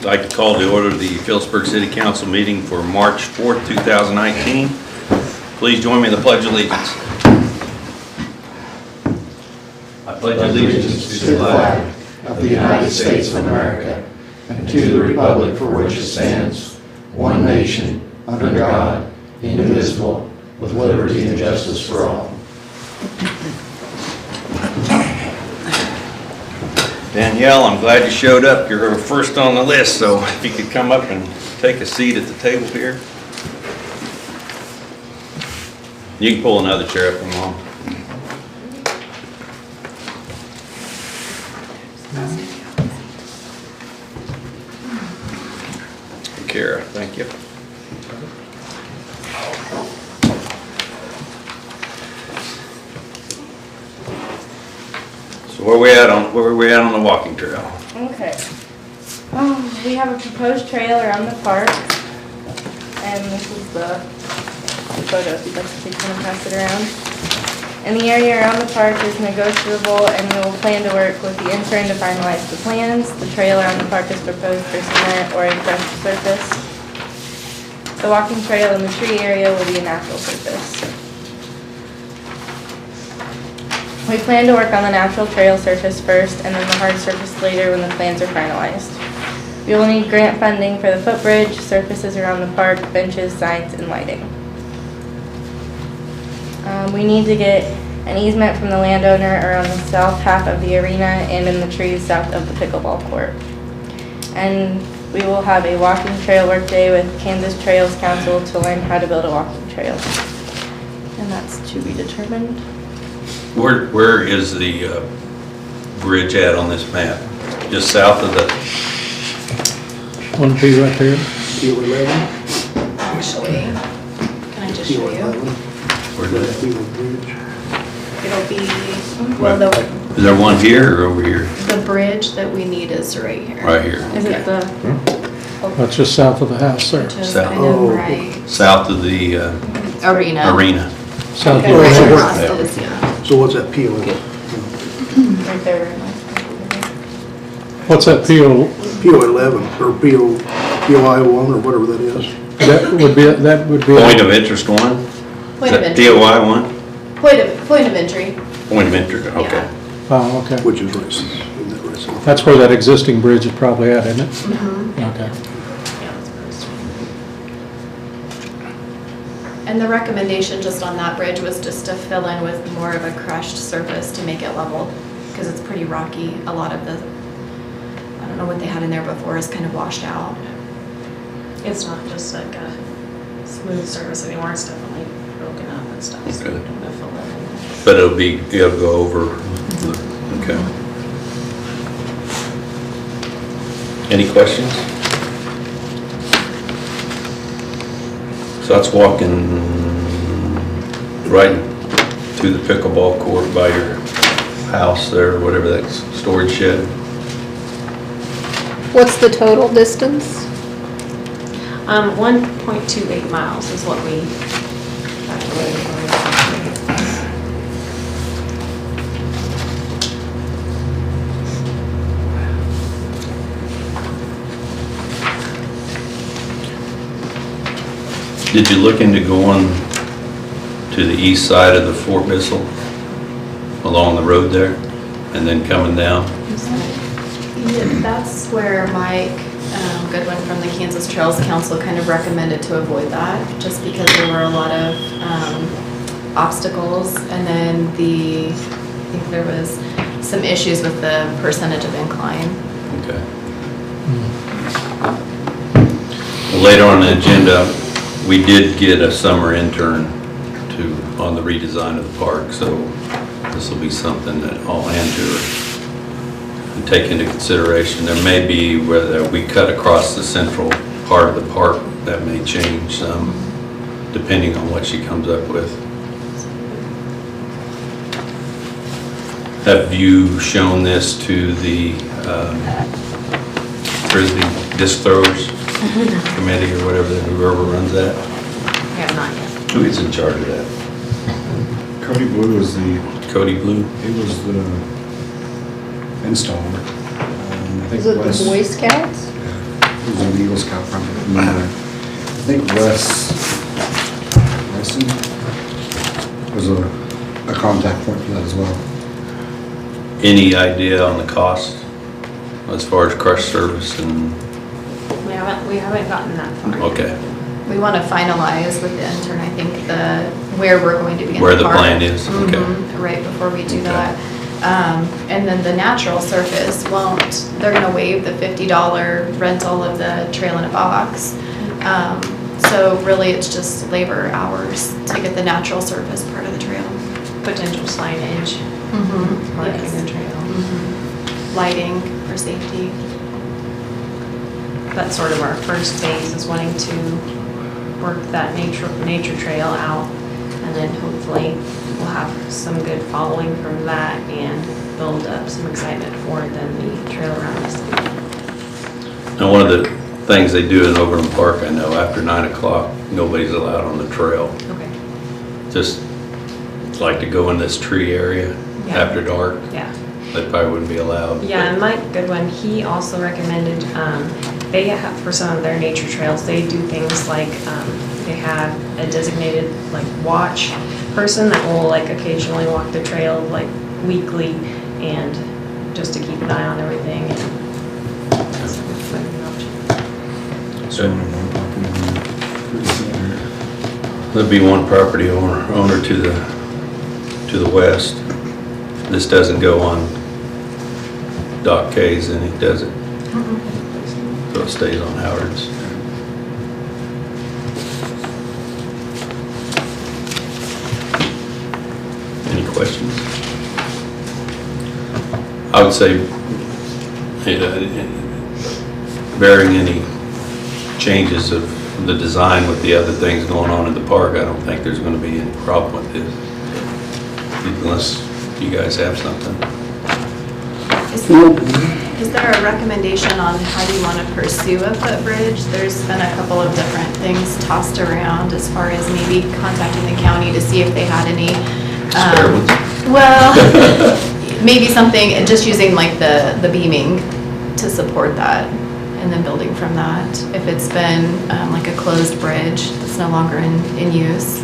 I'd like to call to order the Phillipsburg City Council meeting for March 4th, 2019. Please join me in the Pledge of Allegiance. I pledge allegiance to the flag of the United States of America and to the republic for which it stands, one nation, under God, indivisible, with liberty and justice for all. Danielle, I'm glad you showed up. You're first on the list, so if you could come up and take a seat at the table here. You can pull another chair up, Mom. Kara, thank you. So where are we at on the walking trail? Okay. We have a proposed trail around the park, and this is the photo if you'd like to take one and pass it around. And the area around the park is negotiable, and we will plan to work with the intern to finalize the plans. The trail around the park is proposed for cement or a crushed surface. The walking trail in the tree area will be a natural surface. We plan to work on the natural trail surface first and then the hard surface later when the plans are finalized. We will need grant funding for the footbridge, surfaces around the park, benches, signs, and lighting. We need to get an easement from the landowner around the south half of the arena and in the trees south of the pickleball court. And we will have a walking trail work day with Kansas Trails Council to learn how to build a walking trail. And that's to be determined. Where is the bridge at on this map? Just south of the... One be right there. Peel 11? Actually, can I just show you? Where's that? Peel Bridge. It'll be, well, Is there one here or over here? the bridge that we need is right here. Right here. Is it the... That's just south of the house there. Which is South. kind of right. South of the Arena. arena. South Okay, of right the across Yeah. is, yeah. So what's that peel? Right there. What's that peel? Peel 11, or POI 1, or whatever that is. That would be. Point of interest one? Is Point of that entry. DOI one? Point of entry. Point of interest, okay. Yeah. Oh, okay. Which is right, isn't that right south? That's where that existing bridge is probably at, isn't it? Mm-hmm. Okay. And the recommendation just on that bridge was just to fill in with more of a crushed surface to make it level, because it's pretty rocky. A lot of the, I don't know what they had in there before, is kind of washed out. It's not just like a smooth surface anymore, it's definitely broken up and stuff, so Okay. we don't have to fill that in. But it'll go over, okay. Any questions? So that's walking right to the pickleball court by your house there, whatever that storage shed. What's the total distance? 1.28 miles is what we calculated. Did you look into going to the east side of the Fort Bissell, along the road there, and then coming down? Yeah, that's where Mike Goodwin from the Kansas Trails Council kind of recommended to avoid that, just because there were a lot of obstacles, and then I think there was some issues with the percentage of incline. Okay. Well, later on the agenda, we did get a summer intern on the redesign of the park, so this will be something that I'll hand to her and take into consideration. There may be, whether we cut across the central part of the park, that may change some, depending on what she comes up with. Have you shown this to the Frisbee disc throwers committee or whatever, whoever runs that? Yeah, not yet. Who is in charge of that? Cody Blue was Cody Blue? he was the installer. I think Is it the Wes- Boy Scouts? was an Eagle Scout project. And then, I think Wesson was a contact point for that as well. Any idea on the cost as far as crush service and, We haven't gotten that far. okay, We want to finalize with the intern, I think, where we're going to be in the where the park. plan is, okay. Mhm, right before we do Okay. that. And then the natural surface they're gonna waive the $50 rental of the trail in a box. So really, it's just labor hours to get the natural surface part of the trail. Potential signage, marking Yes. the trail. Lighting for safety. That's sort of our first phase, is wanting to work that nature trail out. And then hopefully we'll have some good following from that and build up some excitement for then the trail around the city. Now, one of the things they do in Overland Park, I know, after 9 o'clock, nobody's allowed on the trail. Okay. Just like to go in this tree area Yeah. after dark, Yeah. they probably wouldn't be allowed. Yeah, and Mike Goodwin, he also recommended, they have, for some of their nature trails, they do things like, they have a designated like watch person that will like occasionally walk the trail like weekly and just to keep an eye on everything. And that's a good option. So one property owner, pretty similar. There'd be one property owner to the west. This doesn't go on Doc K's, and it doesn't. So it stays on Howard's. Any questions? I would say, bearing any changes of the design with the other things going on in the park, I don't think there's going to be any problem with this, unless you guys have something. Is there a recommendation on how you want to pursue a footbridge? There's been a couple of different things tossed around as far as maybe contacting the county to see if they had any. Spare ones. Well, maybe something, and just using like the beaming to support that and then building from that. If it's been like a closed bridge that's no longer in use.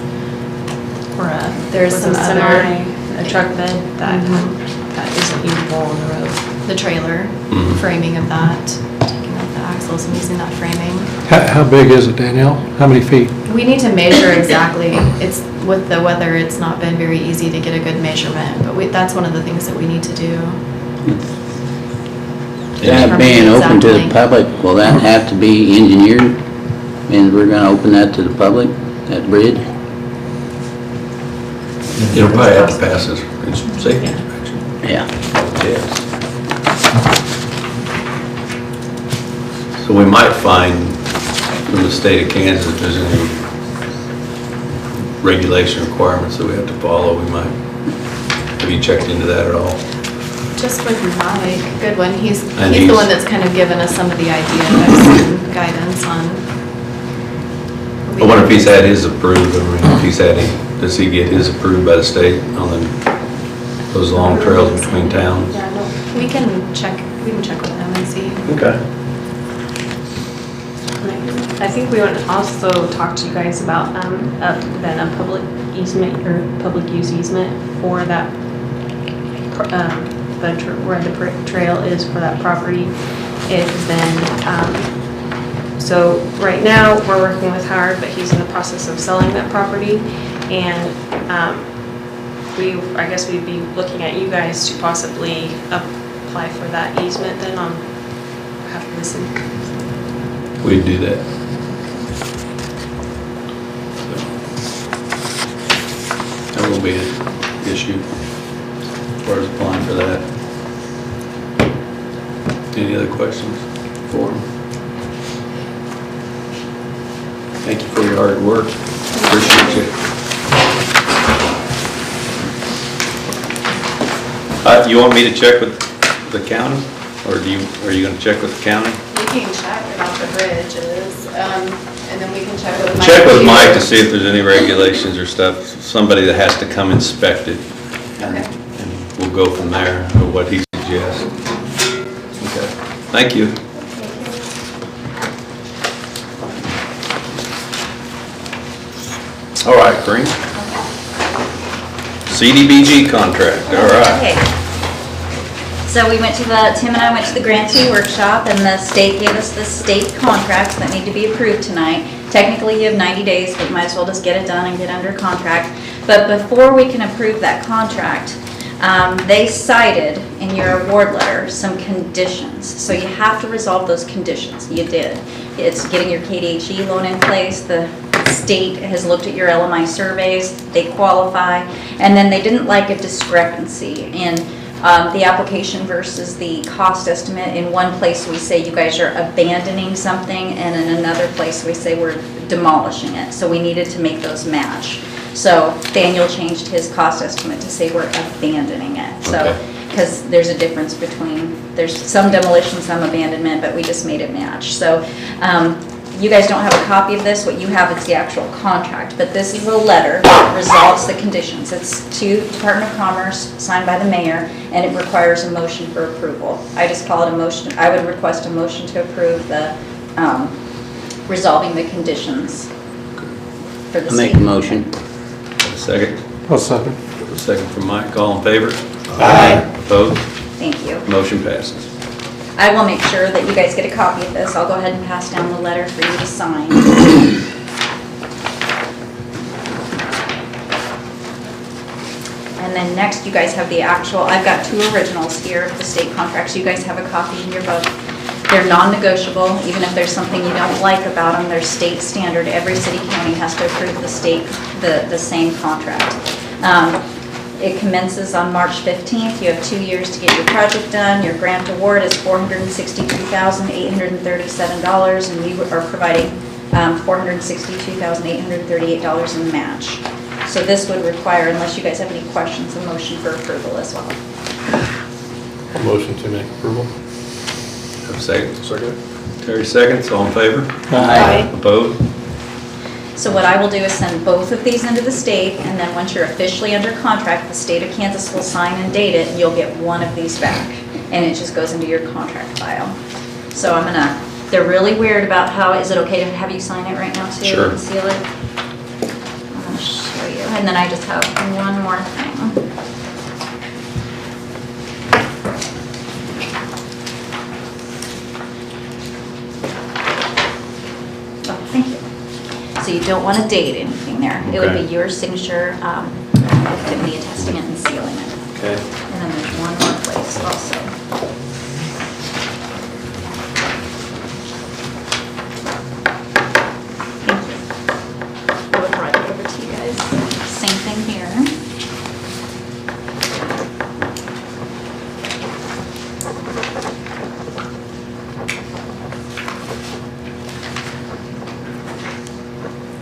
Or there's With some a other. a truck bed that, Mhm. that isn't usable on the road. The trailer, Mhm. framing of that, taking out the axles and using that framing. How big is it, Danielle? How many feet? We need to measure exactly. It's, with the weather, it's not been very easy to get a good measurement, but that's one of the things that we need to do. That being open to the Exactly. public, will that have to be engineered? And we're gonna open that to the public, that bridge? It'll probably have to pass this safety inspection. Yeah. Yes. So we might find from the state of Kansas if there's any regulation requirements that we have to follow. We might, have you checked into that at all? Just with Mike Goodwin, he's And the he's- one that's kind of given us some of the ideas and guidance on. I wonder if he's had his approved, I mean, if he's had, does he get his approved by the state on those long trails between towns? Yeah, no, we can check with him and see. Okay. I think we want to also talk to you guys about, then a public easement or public use easement for that, where the trail is for that property. It's been, so right now, we're working with Howard, but he's in the process of selling that property. And, I guess we'd be looking at you guys to possibly apply for that easement then on behalf of the city. We'd do that. That won't be an issue as far as applying for that. Any other questions for him? Thank you for your hard work. Appreciate you. You want me to check with the county, or are you gonna check with the county? We can check about the bridges, and then we can check with Mike. Check with Mike to see if there's any regulations or stuff, somebody that has to come inspect it. Okay. And we'll go from there, or what he suggests. Okay, thank you. All right, Kareem. CDBG contract, all right. Okay. So Tim and I went to the grantee workshop, and the state gave us the state contracts that need to be approved tonight. Technically, you have 90 days, but you might as well just get it done and get under contract. But before we can approve that contract, they cited in your award letter some conditions. So you have to resolve those conditions. You did. It's getting your KDHE loan in place. The state has looked at your LMI surveys. They qualify. And then they didn't like a discrepancy in the application versus the cost estimate. In one place we say you guys are abandoning something, and in another place we say we're demolishing it. So we needed to make those match. So Daniel changed his cost estimate to say we're abandoning it. So, because there's a difference between, there's some demolition, some abandonment, but we just made it match. So you guys don't have a copy of this. What you have is the actual contract, but this is a letter that resolves the conditions. It's to Department of Commerce, signed by the mayor, and it requires a motion for approval. I just call it a motion. I would request a motion to approve the resolving the conditions for the I make state. a motion. Second. I'll second. A second from Mike, all in favor? Aye. Opposed? Thank you. Motion passes. I will make sure that you guys get a copy of this. I'll go ahead and pass down the letter for you to sign. And then next, you guys have the actual, I've got 2 originals here of the state contracts. You guys have a copy in your book. They're non-negotiable, even if there's something you don't like about them, they're state standard. Every city county has to approve the same contract. It commences on March 15th. You have 2 years to get your project done. Your grant award is $462,837, and we are providing $462,838 in match. So this would require, unless you guys have any questions, a motion for approval as well. Motion to make approval. Have a second? Second. Terry seconds, all in favor? Aye. Opposed? So what I will do is send both of these into the state, and then once you're officially under contract, the state of Kansas will sign and date it, and you'll get one of these back. And it just goes into your contract file. So I'm gonna, they're really weird about how, is it okay to have you sign it right now too? Sure. And seal it? I'm gonna show you. And then I just have one more thing. Oh, thank you. So you don't want to date anything there. It would be your signature, with me attesting it and sealing it. Okay. And then there's one more place also. Thank you. I would write it over to you guys. Same thing here.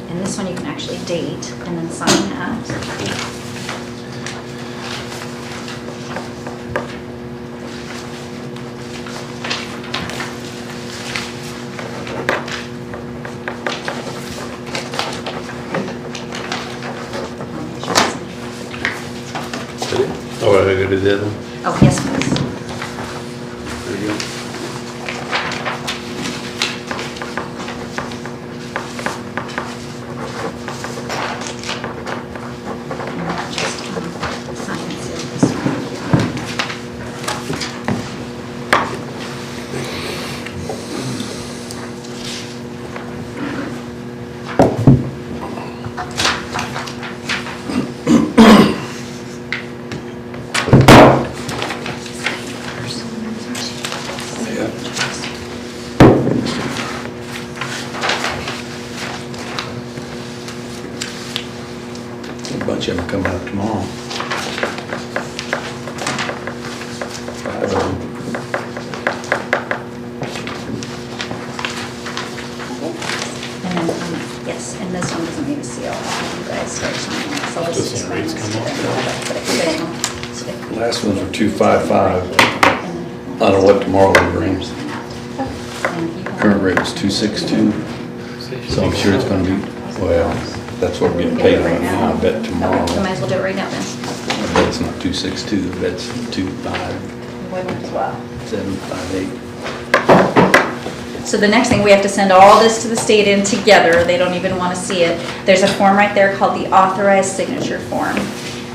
And this one you can actually date and then sign that. Oh, I gotta do that then? Oh, yes, please. There you go. Just sign and seal this one. A bunch of them coming up tomorrow. 5 of them. And then, yes, and this one doesn't need a seal. You guys start signing it. So this is rates come off? But if you guys want to- Last ones were 255. I don't know what tomorrow will bring. Current rate was 262, so I'm sure it's gonna be, well, that's what we're getting paid right now. I bet tomorrow, Okay, so might as well do it right now then. I bet it's not 262, I bet it's 25758. Well, So the next thing, we have to send all this to the state in together. They don't even want to see it. There's a form right there called the authorized signature form.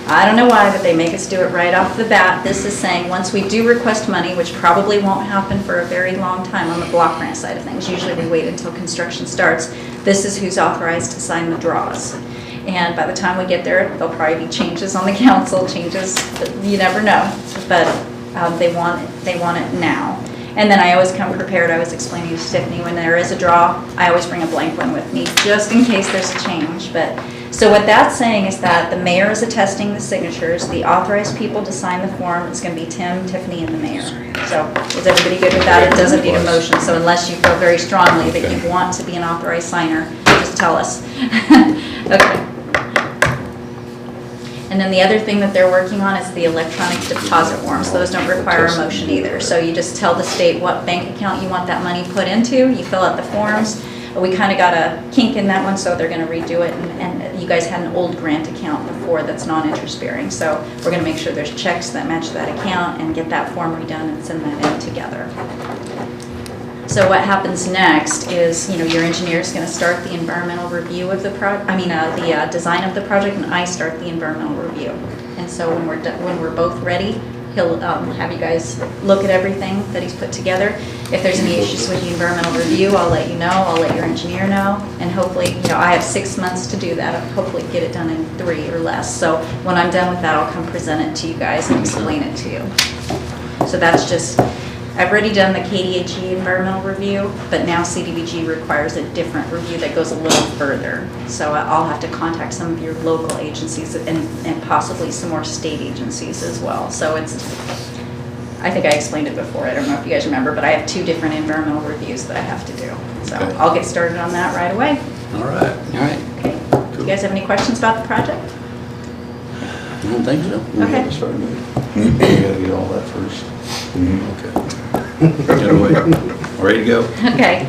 I don't know why, but they make us do it right off the bat. This is saying, once we do request money, which probably won't happen for a very long time on the block grant side of things, usually we wait until construction starts, this is who's authorized to sign the draws. And by the time we get there, there'll probably be changes on the council, changes, you never know. But they want it now. And then I always come prepared. I was explaining to Tiffany, when there is a draw, I always bring a blank one with me, just in case there's a change. But so what that's saying is that the mayor is attesting the signatures. The authorized people to sign the form is going to be Tim, Tiffany, and the mayor. So is everybody good with that? It doesn't need a motion. So unless you feel very strongly that you want to be an authorized signer, just tell us. Okay. And then the other thing that they're working on is the electronic deposit forms. Those don't require a motion either. So you just tell the state what bank account you want that money put into. You fill out the forms. We kind of got a kink in that one, so they're going to redo it. And you guys had an old grant account before that's non-interest bearing. So we're going to make sure there's checks that match that account and get that form redone and send that in together. So what happens next is, your engineer is going to start the environmental review of the the design of the project, and I start the environmental review. And so when we're both ready, he'll have you guys look at everything that he's put together. If there's any issues with the environmental review, I'll let you know. I'll let your engineer know. And hopefully, I have 6 months to do that. I'll hopefully get it done in 3 or less. So when I'm done with that, I'll come present it to you guys and explain it to you. So that's just, I've already done the KDHE environmental review, but now CDBG requires a different review that goes a little further. So I'll have to contact some of your local agencies and possibly some more state agencies as well. So I think I explained it before. I don't know if you guys remember, but I have 2 different environmental reviews that I have to do. So Okay. I'll get started on that right away. All right. All right, Okay. Do you guys have any questions about the project? I don't think so. Okay. We gotta get all that first. Okay. Get away. Ready to go? Okay.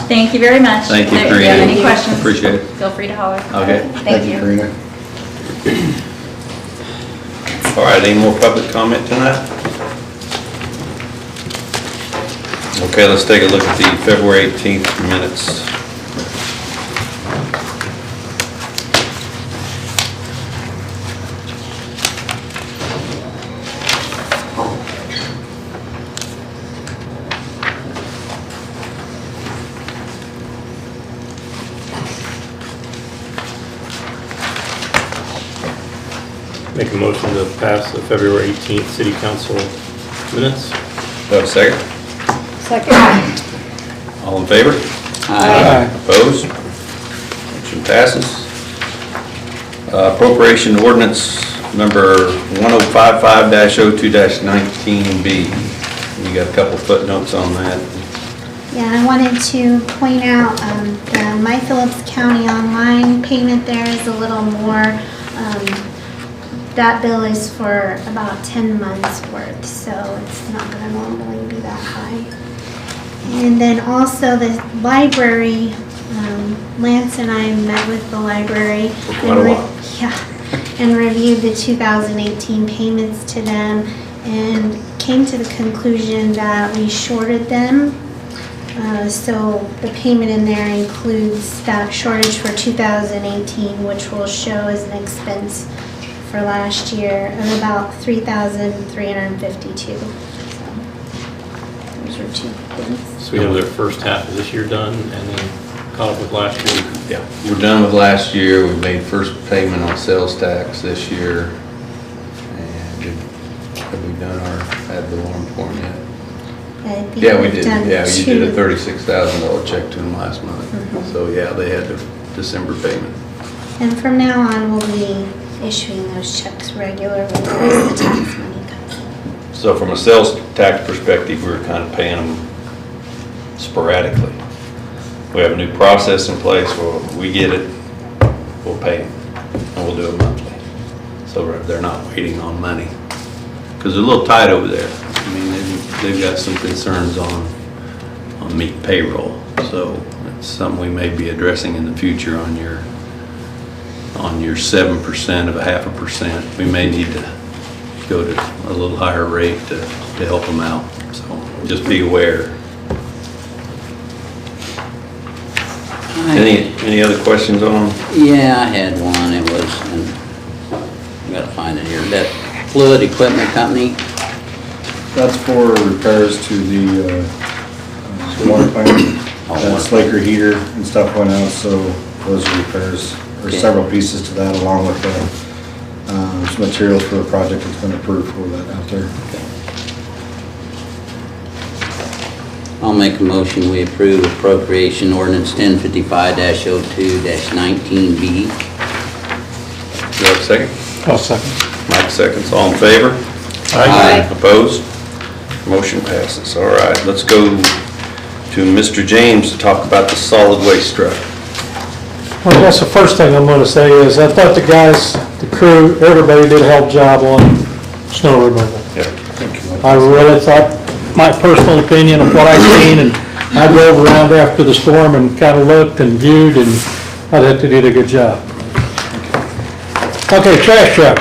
Thank you very much. Thank you, If you have Karina. any questions, Appreciate it. feel free to holler. Okay. Thank you. Karina. All right, any more public comment tonight? Okay, let's take a look at the February 18th minutes. Make a motion to pass the February 18th city council minutes. Do I have a second? Second. All in favor? Aye. Opposed? Motion passes. Appropriation ordinance number 1055-02-19B. You got a couple footnotes on that. Yeah, I wanted to point out the My Phillips County online payment there is a little more. That bill is for about 10 months worth, so it's not going to normally be that high. And then also the library, Lance and I met with the library quite a while. and reviewed the 2018 payments to them and came to the conclusion that we shorted them. So the payment in there includes that shortage for 2018, which will show as an expense for last year of about $3,352. So those are 2 things. So we have their first half of this year done and then caught up with last year. Yeah. We're done with last year. We made first payment on sales tax this year. And have we done our ad valorem form yet? I think Yeah, we we've did. done Yeah, you did a 2. $36,000 check to them last month. So yeah, they had the December payment. And from now on, we'll be issuing those checks regularly as the tax money comes in. So from a sales tax perspective, we were kind of paying them sporadically. We have a new process in place where we get it, we'll pay them, and we'll do it monthly. So they're not waiting on money. Because they're a little tight over there. I mean, they've got some concerns on meat payroll. So it's something we may be addressing in the future on your 7% of a 0.5%. We may need to go to a little higher rate to help them out. So just be aware. Any other questions on them? Yeah, I had one, it was, and I gotta find it here, that Fluid Equipment Company, That's for repairs to the water plant. That Slaker heater and stuff went out, so those are repairs. There's Okay. several pieces to that, along with some materials for the project that's been approved for that out there. I'll make a motion, we approve appropriation ordinance 1055-02-19B. Do you have a second? I'll second. Mike seconds, all in favor? Aye. Opposed? Motion passes. All right, let's go to Mr. James to talk about the solid waste truck. Well, that's the first thing I'm gonna say is I thought the guys, the crew, everybody did a hell of a job on snow removal. Yeah. Thank you. I really thought, my personal opinion of what I've seen, and I drove around after the storm and kind of looked and viewed, and I thought they did a good job. Okay, trash truck.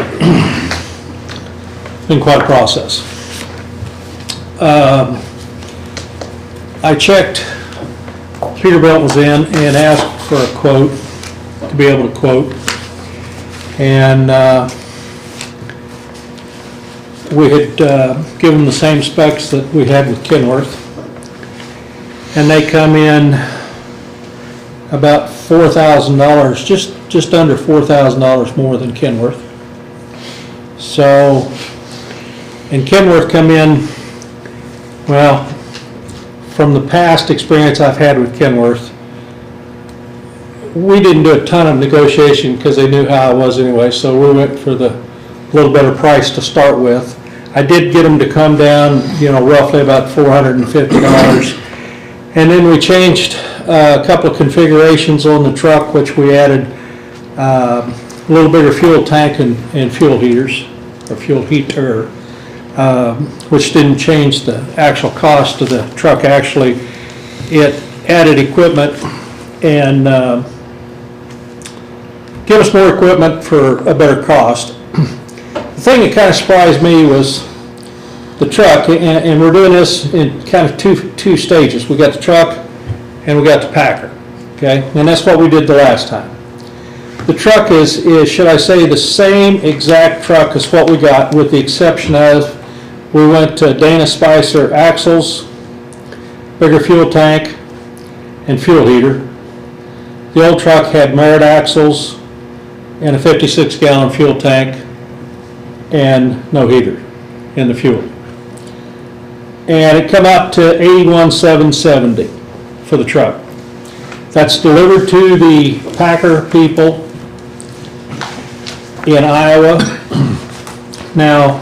Been quite a process. I checked, Peterbilt was in and asked for a quote, to be able to quote. And we had given them the same specs that we had with Kenworth. And they come in about $4,000, just under $4,000 more than Kenworth. So, and Kenworth come in, well, from the past experience I've had with Kenworth, we didn't do a ton of negotiation because they knew how I was anyway, so we went for the little better price to start with. I did get them to come down, roughly about $450. And then we changed a couple of configurations on the truck, which we added a little bigger fuel tank and fuel heaters, or fuel heater, which didn't change the actual cost of the truck. Actually, it added equipment and give us more equipment for a better cost. The thing that kind of surprised me was the truck, and we're doing this in kind of two stages. We got the truck and we got the Packer, okay? And that's what we did the last time. The truck is should I say, the same exact truck as what we got, with the exception of we went to Dana Spicer axles, bigger fuel tank, and fuel heater. The old truck had Merit axles and a 56-gallon fuel tank and no heater in the fuel. And it come out to $81,770 for the truck. That's delivered to the Packer people in Iowa. Now,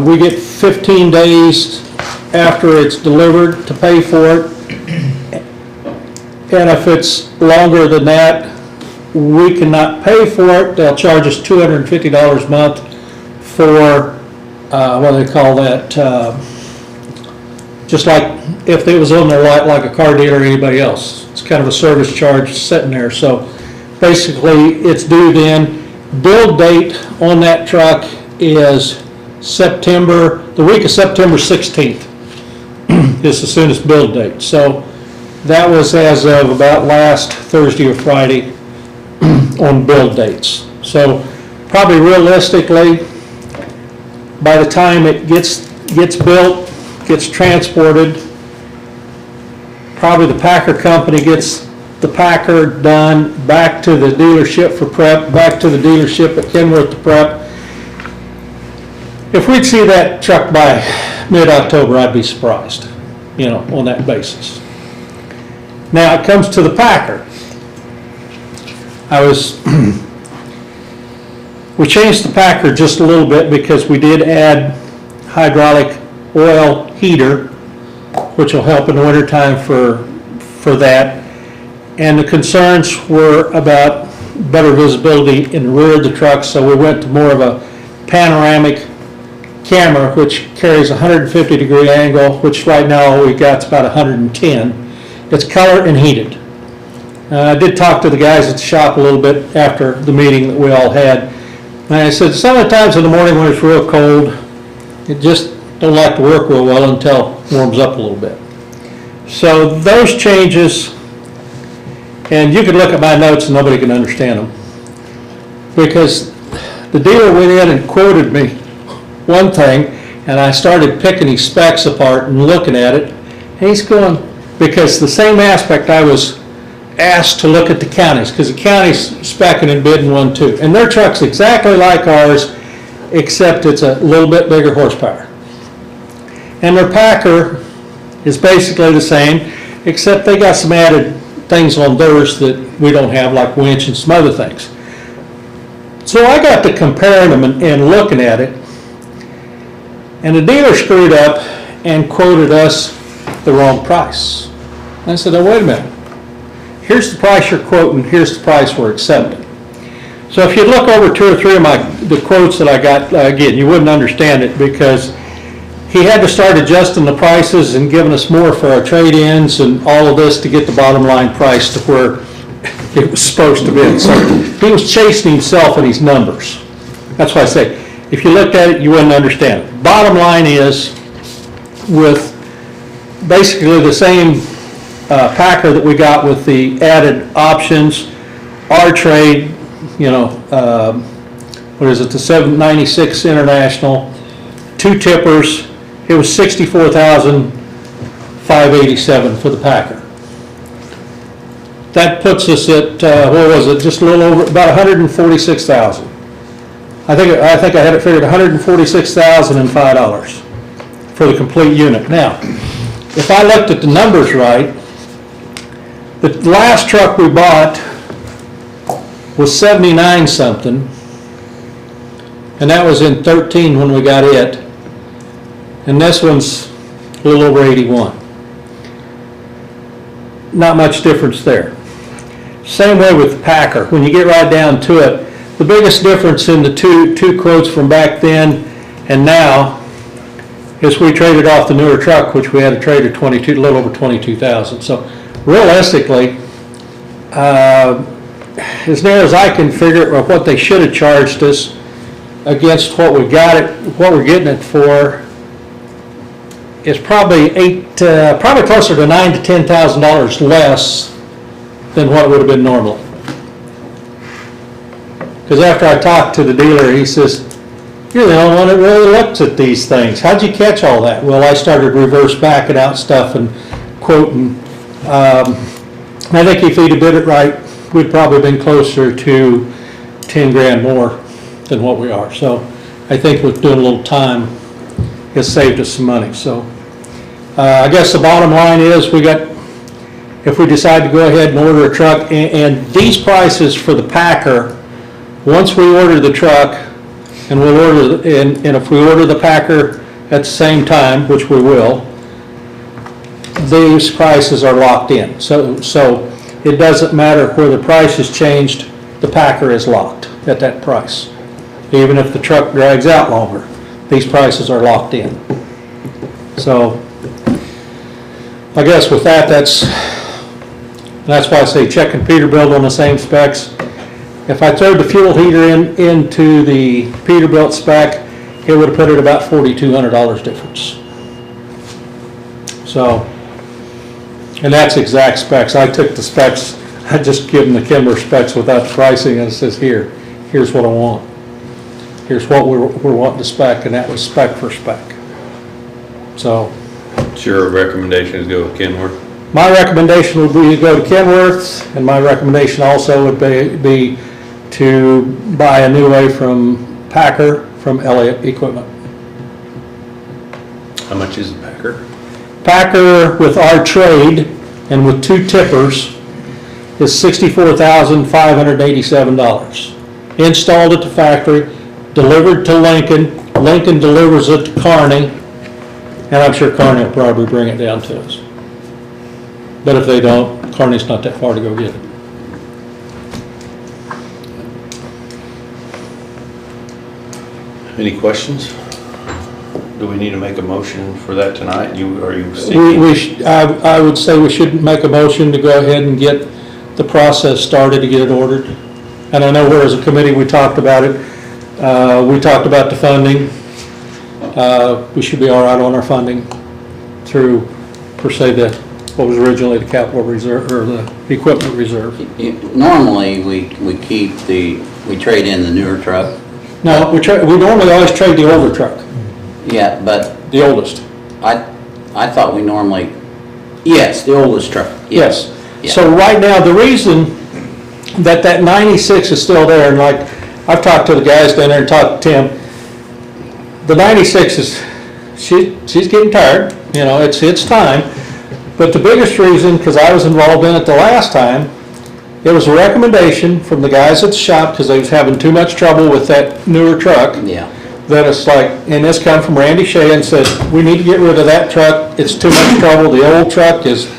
we get 15 days after it's delivered to pay for it. And if it's longer than that, we cannot pay for it. They'll charge us $250 a month for, what do they call that? Just like if it was on their lot like a car dealer or anybody else. It's kind of a service charge sitting there. So basically it's due then. Build date on that truck is the week of September 16th is the soonest build date. So that was as of about last Thursday or Friday on build dates. So probably realistically, by the time it gets built, gets transported, probably the Packer company gets the Packer done, back to the dealership for prep, back to the dealership at Kenworth to prep. If we'd see that truck by mid-October, I'd be surprised, on that basis. Now it comes to the Packer. We changed the Packer just a little bit because we did add hydraulic oil heater, which will help in the wintertime for that. And the concerns were about better visibility in the rear of the truck, so we went to more of a panoramic camera, which carries a 150-degree angle, which right now all we got is about 110. It's color and heated. I did talk to the guys at the shop a little bit after the meeting that we all had. And I said, some of the times in the morning when it's real cold, it just don't like to work real well until it warms up a little bit. So those changes And you can look at my notes and nobody can understand them. Because the dealer went in and quoted me one thing, and I started picking his specs apart and looking at it. And he's going, because the same aspect I was asked to look at the counties, because the county's specking and bidding one too. And their truck's exactly like ours, except it's a little bit bigger horsepower. And their Packer is basically the same, except they got some added things on theirs that we don't have, like winch and some other things. So I got to comparing them and looking at it, and the dealer screwed up and quoted us the wrong price. And I said, oh, wait a minute. Here's the price you're quoting, here's the price we're accepting. So if you look over 2 or 3 of the quotes that I got, again, you wouldn't understand it, because he had to start adjusting the prices and giving us more for our trade-ins and all of this to get the bottom line price to where it was supposed to be. So he was chasing himself in his numbers. That's why I say, if you looked at it, you wouldn't understand it. Bottom line is, with basically the same Packer that we got with the added options, our trade, you know, what is it, the 796 International, 2 tippers, it was $64,587 for the Packer. That puts us at, what was it, just a little over, about $146,000. I think I had it figured $146,005 for the complete unit. Now, if I looked at the numbers right, the last truck we bought was 79 something, and that was in 13 when we got it, and this one's a little over 81. Not much difference there. Same way with the Packer. When you get right down to it, the biggest difference in the two quotes from back then and now is we traded off the newer truck, which we had to trade at a little over 22,000. So realistically, as near as I can figure it, what they should have charged us against what we got it, what we're getting it for, is probably probably closer to $9,000 to $10,000 less than what it would have been normally. Because after I talked to the dealer, he says, "You're the only one that really looks at these things. How'd you catch all that?" Well, I started reverse backing out stuff and quoting. I think if he'd have did it right, we'd probably been closer to 10 grand more than what we are. So I think with doing a little time, it saved us some money. So I guess the bottom line is if we decide to go ahead and order a truck, and these prices for the Packer, once we order the truck, and we'll order, and if we order the Packer at the same time, which we will, these prices are locked in. So it doesn't matter where the price has changed, the Packer is locked at that price. Even if the truck drags out longer, these prices are locked in. So I guess with that, that's why I say check and Peterbilt on the same specs. If I threw the fuel heater into the Peterbilt spec, it would have put it about $4,200 difference. So, and that's exact specs. I took the specs, I just give them the Kenworth specs without the pricing, and it says here's what I want. Here's what we're wanting to spec, and that was spec for spec. So. Your recommendation is go with Kenworth? My recommendation would be to go to Kenworth, and my recommendation also would be to buy a new way from Packer from Elliott Equipment. How much is a Packer? Packer with our trade and with 2 tippers is $64,587. Installed at the factory, delivered to Lincoln. Lincoln delivers it to Kearney, and I'm sure Kearney will probably bring it down to us. But if they don't, Kearney's not that far to go get it. Any questions? Do we need to make a motion for that tonight? Are you seeking? I would say we should make a motion to go ahead and get the process started to get it ordered. And I know where as a committee we talked about it. We talked about the funding. We should be all right on our funding through, per se, the what was originally the capital reserve, or the equipment reserve. Normally, we trade in the newer truck. No, we normally always trade the older truck, Yeah, but the oldest. I thought we normally, yes, the oldest truck. Yes. Yeah. So right now, the reason that 96 is still there, and like, I've talked to the guys down there and talked to Tim, the 96 is, she's getting tired, you know, it's time. But the biggest reason, because I was involved in it the last time, it was a recommendation from the guys at the shop, because they was having too much trouble with that newer truck. Yeah. That it's like, and this come from Randy Shea and said, we need to get rid of that truck, it's too much trouble, the old truck is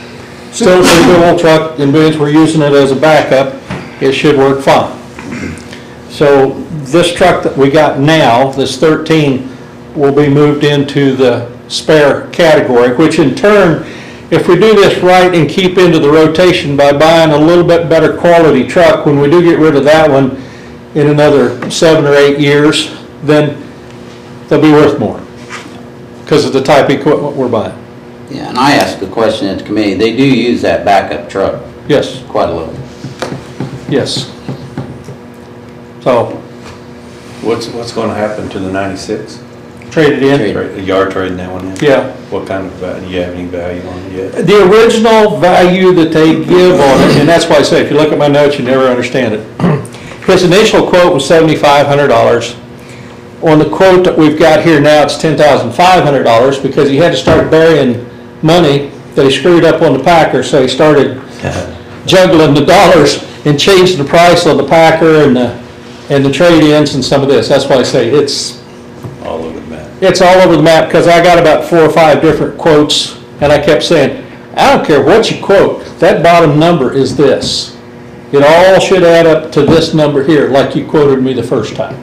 still a pretty good old truck, and since we're using it as a backup, it should work fine. So this truck that we got now, this 13, will be moved into the spare category, which in turn, if we do this right and keep into the rotation by buying a little bit better quality truck, when we do get rid of that one in another 7 or 8 years, then they'll be worth more because of the type of equipment we're buying. Yeah, and I asked the question at the committee, they do use that backup truck Yes, quite a little. yes. So, What's gonna happen to the 96? trade it in. You are trading that one in? Yeah. What kind of value, do you have any value on it yet? The original value that they give on it, and that's why I say, if you look at my notes, you never understand it. His initial quote was $7,500. On the quote that we've got here now, it's $10,500 because he had to start burying money that he screwed up on the Packer, so he started juggling the dollars and changed the price on the Packer and the trade-ins and some of this. That's why I say it's All over the map. It's all over the map, because I got about 4 or 5 different quotes, and I kept saying, I don't care what you quote, that bottom number is this. It all should add up to this number here, like you quoted me the first time.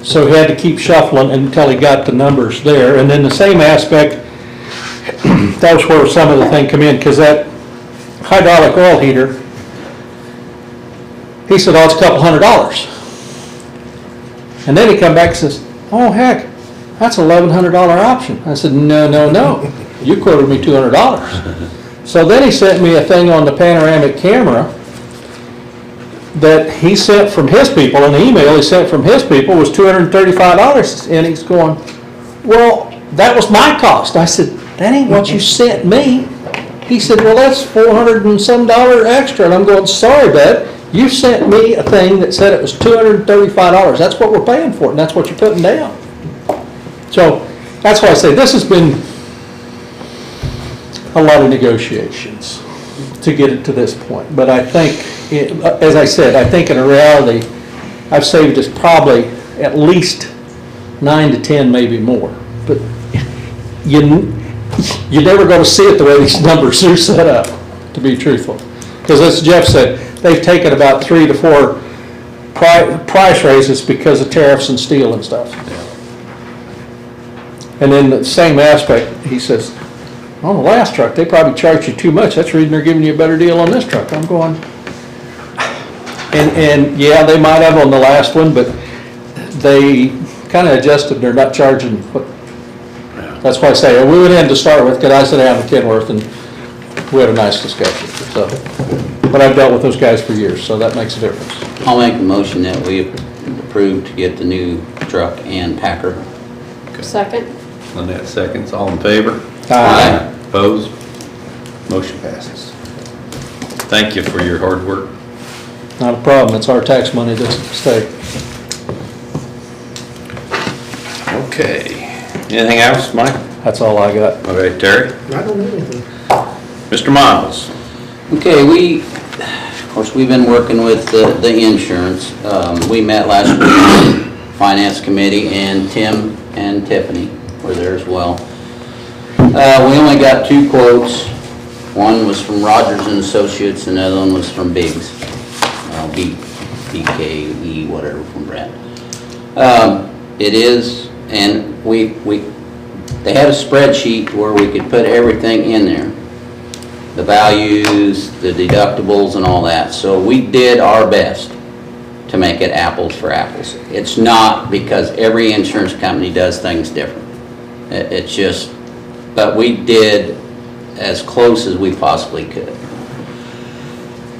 So he had to keep shuffling until he got the numbers there, and then the same aspect, that was where some of the thing come in, because that hydraulic oil heater, he said, oh, it's a couple $100. And then he come back and says, oh, heck, that's $1,100 option. I said, no, you quoted me $200. So then he sent me a thing on the panoramic camera that he sent from his people, and the email he sent from his people was $235, and he's going, well, that was my cost. I said, that ain't what you sent me. He said, well, that's $400 and some extra, and I'm going, sorry, bud. You sent me a thing that said it was $235. That's what we're paying for it, and that's what you're putting down. So that's why I say this has been a lot of negotiations to get it to this point. But I think, as I said, I think in reality, I've saved us probably at least 9 to 10, maybe more. But you're never going to see it the way these numbers are set up, to be truthful. Because as Jeff said, they've taken about 3 to 4 price raises because of tariffs and steel and stuff. And then the same aspect, he says, on the last truck, they probably charged you too much. That's the reason they're giving you a better deal on this truck. I'm going, and yeah, they might have on the last one, but they kind of adjusted. They're not charging. That's why I say, we went in to start with, because I sat down with Kenworth and we had a nice discussion. So, but I've dealt with those guys for years, so that makes a difference. I'll make a motion that we approve to get the new truck and Packer. Second. Lynette seconds, all in favor? Aye. Opposed? Motion passes. Thank you for your hard work. Not a problem. It's our tax money that's at stake. Okay. Anything else, Mike? That's all I got. Okay, Terry? I don't know anything. Mr. Miles? Okay, of course, we've been working with the insurance. We met last week, Finance Committee, and Tim and Tiffany were there as well. We only got 2 quotes. One was from Rogers and Associates, and the other one was from Biggs. BKE, whatever, from Brad. It is, and they had a spreadsheet where we could put everything in there. The values, the deductibles, and all that. So we did our best to make it apples for apples. It's not, because every insurance company does things different. It's just, but we did as close as we possibly could.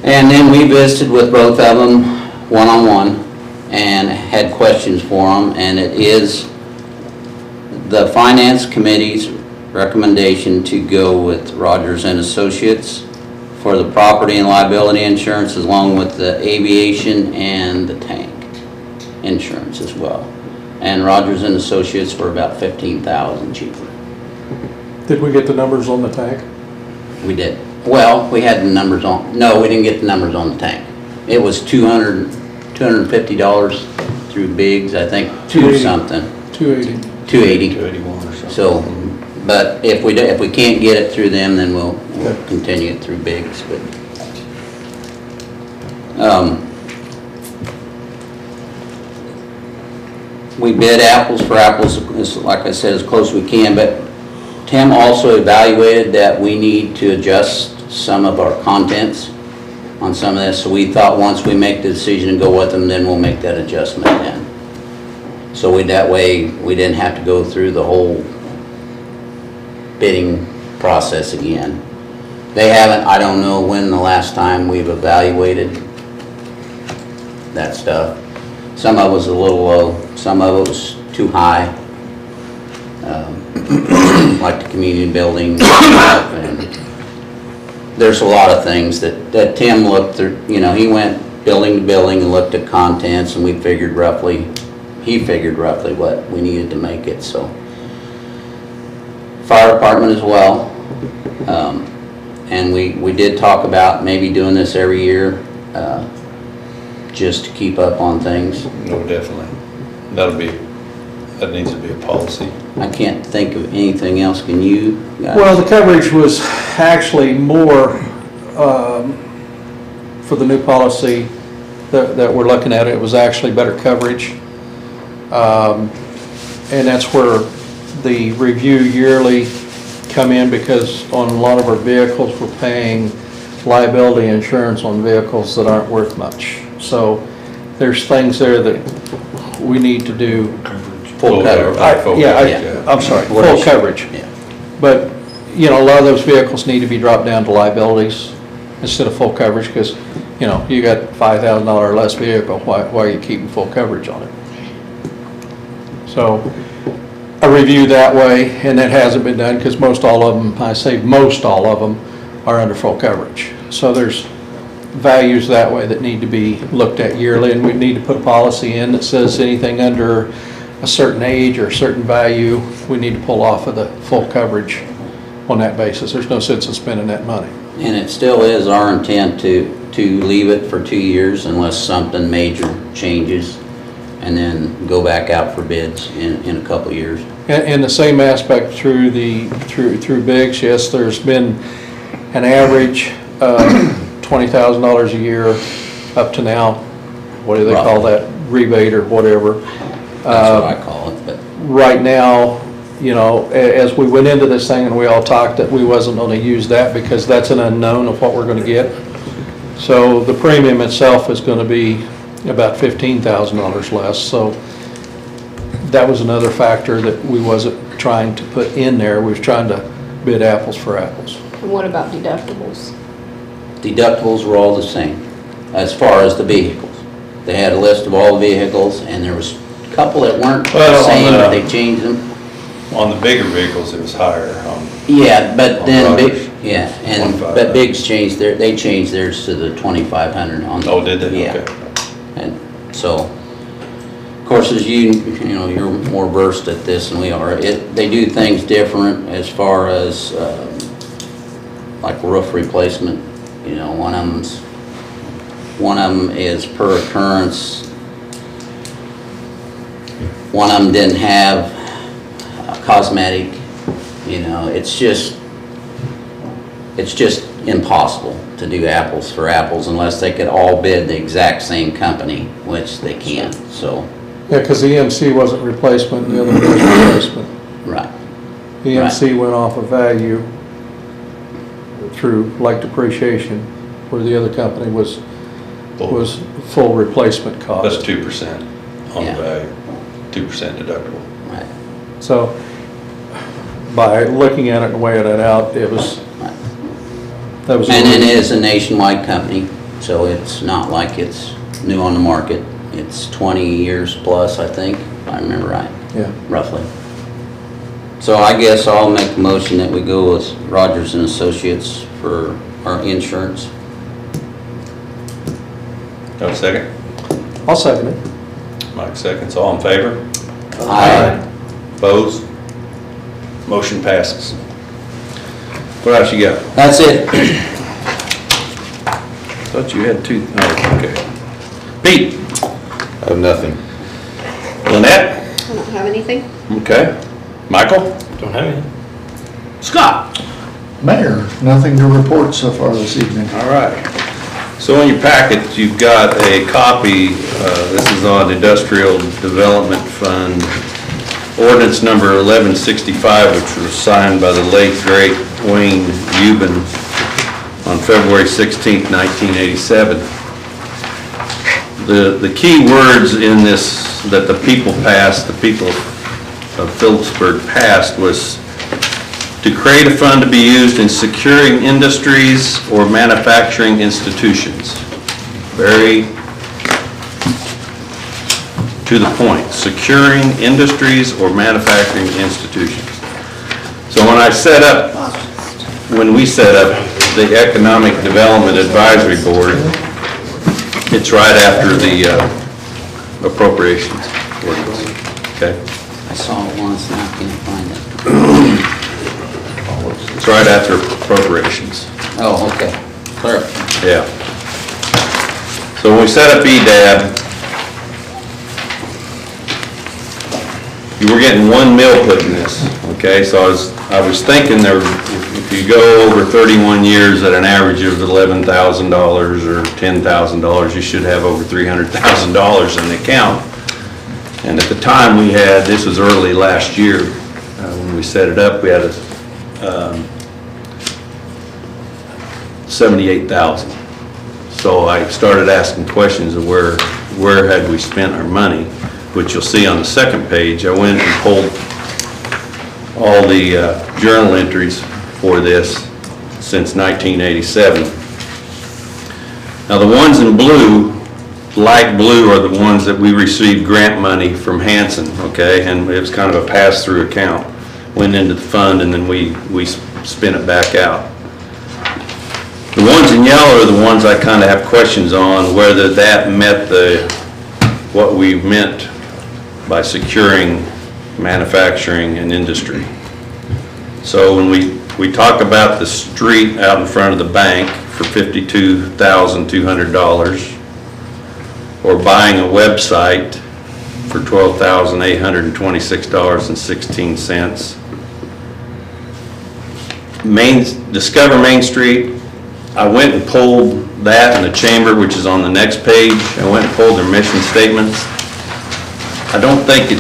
And then we visited with both of them one-on-one and had questions for them, and it is the Finance Committee's recommendation to go with Rogers and Associates for the property and liability insurance, along with the aviation and the tank insurance as well. And Rogers and Associates were about $15,000 cheaper. Did we get the numbers on the tank? We did. Well, we had the numbers on, no, we didn't get the numbers on the tank. It was $250 through Biggs, I think, 280. something. 280. 280. 281 or something. So, but if we can't get it through them, then we'll continue it through Biggs, but. We bid apples for apples, like I said, as close as we can, but Tim also evaluated that we need to adjust some of our contents on some of this, so we thought once we make the decision to go with them, then we'll make that adjustment then. So that way, we didn't have to go through the whole bidding process again. They haven't, I don't know when the last time we've evaluated that stuff. Some of it was a little low, some of it was too high. Like the community building stuff, and there's a lot of things that Tim looked through. You know, he went building to building and looked at contents, and he figured roughly what we needed to make it. So fire department as well, and we did talk about maybe doing this every year, just to keep up on things. No, definitely. That needs to be a policy. I can't think of anything else. Can you guys? Well, the coverage was actually more for the new policy that we're looking at. It was actually better coverage. And that's where the review yearly come in, because on a lot of our vehicles, we're paying liability insurance on vehicles that aren't worth much. So there's things there that we need to do. Full coverage. I'm sorry, full coverage. Yeah. But, you know, a lot of those vehicles need to be dropped down to liabilities instead of full coverage, because, you know, you got $5,000 or less vehicle, why are you keeping full coverage on it? So a review that way, and that hasn't been done, because most all of them, I say most all of them, are under full coverage. So there's values that way that need to be looked at yearly, and we need to put a policy in that says anything under a certain age or a certain value, we need to pull off of the full coverage on that basis. There's no sense in spending that money. And it still is our intent to leave it for 2 years unless something major changes, and then go back out for bids in a couple of years. And the same aspect through Biggs, yes, there's been an average of $20,000 a year up to now. What do they call that? Rebate or whatever. That's what I call it, but. Right now, you know, as we went into this thing and we all talked that we wasn't going to use that because that's an unknown of what we're going to get. So the premium itself is going to be about $15,000 less. So that was another factor that we wasn't trying to put in there. We was trying to bid apples for apples. And what about deductibles? Deductibles were all the same as far as the vehicles. They had a list of all the vehicles, and there was a couple that weren't the same, but they changed them. On the bigger vehicles, it was higher. Yeah, but then Rogers. but Biggs changed they changed theirs to the 2,500 on. Oh, did they? Yeah. Okay. And so, of course, as you know, you're more versed at this than we are. They do things different as far as like roof replacement. You know, one of them is per occurrence. One of them didn't have cosmetic. You know, it's just impossible to do apples for apples unless they could all bid the exact same company, which they can't. So. Yeah, because the EMC wasn't replacement, the other one was replacement. Right. The EMC went off of value through like depreciation, where the other company was full replacement cost. That's 2% on the value, 2% deductible. Right. So by looking at it and weighing it out, it was That was. And it is a nationwide company, so it's not like it's new on the market. It's 20 years plus, I think, if I remember right. Yeah. Roughly. So I guess I'll make a motion that we go with Rogers and Associates for our insurance. Have a second? I'll second it. Mike seconds, all in favor? Aye. Opposed? Motion passes. What else you got? That's it. Thought you had two, oh, okay. Pete? I have nothing. Lynette? I don't have anything. Okay. Michael? Don't have any. Scott? Mayor, nothing to report so far this evening. All right. So in your packet, you've got a copy, this is on Industrial Development Fund, ordinance number 1165, which was signed by the late, great Wayne Euban on February 16th, 1987. The key words in this that the people passed, the people of Phillipsburg passed, was to create a fund to be used in securing industries or manufacturing institutions. Very to the point, securing industries or manufacturing institutions. So when we set up the Economic Development Advisory Board, it's right after the appropriations ordinance, okay? I saw it once and I can't find it. It's right after appropriations. Oh, okay. Clear. Yeah. So when we set up EDAB, you were getting 1 mil put in this, okay? So I was thinking there, if you go over 31 years at an average of $11,000 or $10,000, you should have over $300,000 in the account. And at the time we had, this was early last year, when we set it up, we had a 78,000. So I started asking questions of where had we spent our money, which you'll see on the second page. I went and pulled all the journal entries for this since 1987. Now the ones in blue, light blue, are the ones that we received grant money from Hanson, okay? And it was kind of a pass-through account. Went into the fund and then we spin it back out. The ones in yellow are the ones I kind of have questions on, whether that met what we meant by securing manufacturing and industry. So when we talk about the street out in front of the bank for $52,200, or buying a website for $12,826.16. Discover Main Street, I went and pulled that in the chamber, which is on the next page. I went and pulled their mission statements. I don't think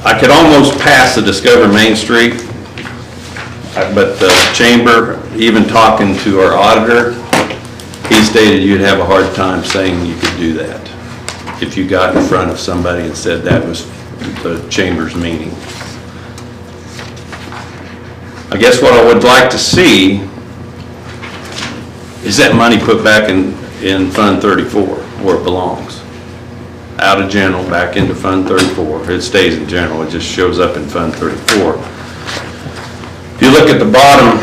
I could almost pass the Discover Main Street, but the chamber, even talking to our auditor, he stated you'd have a hard time saying you could do that if you got in front of somebody and said that was the chamber's meaning. I guess what I would like to see is that money put back in Fund 34 where it belongs. Out of general, back into Fund 34. It stays in general, it just shows up in Fund 34. If you look at the bottom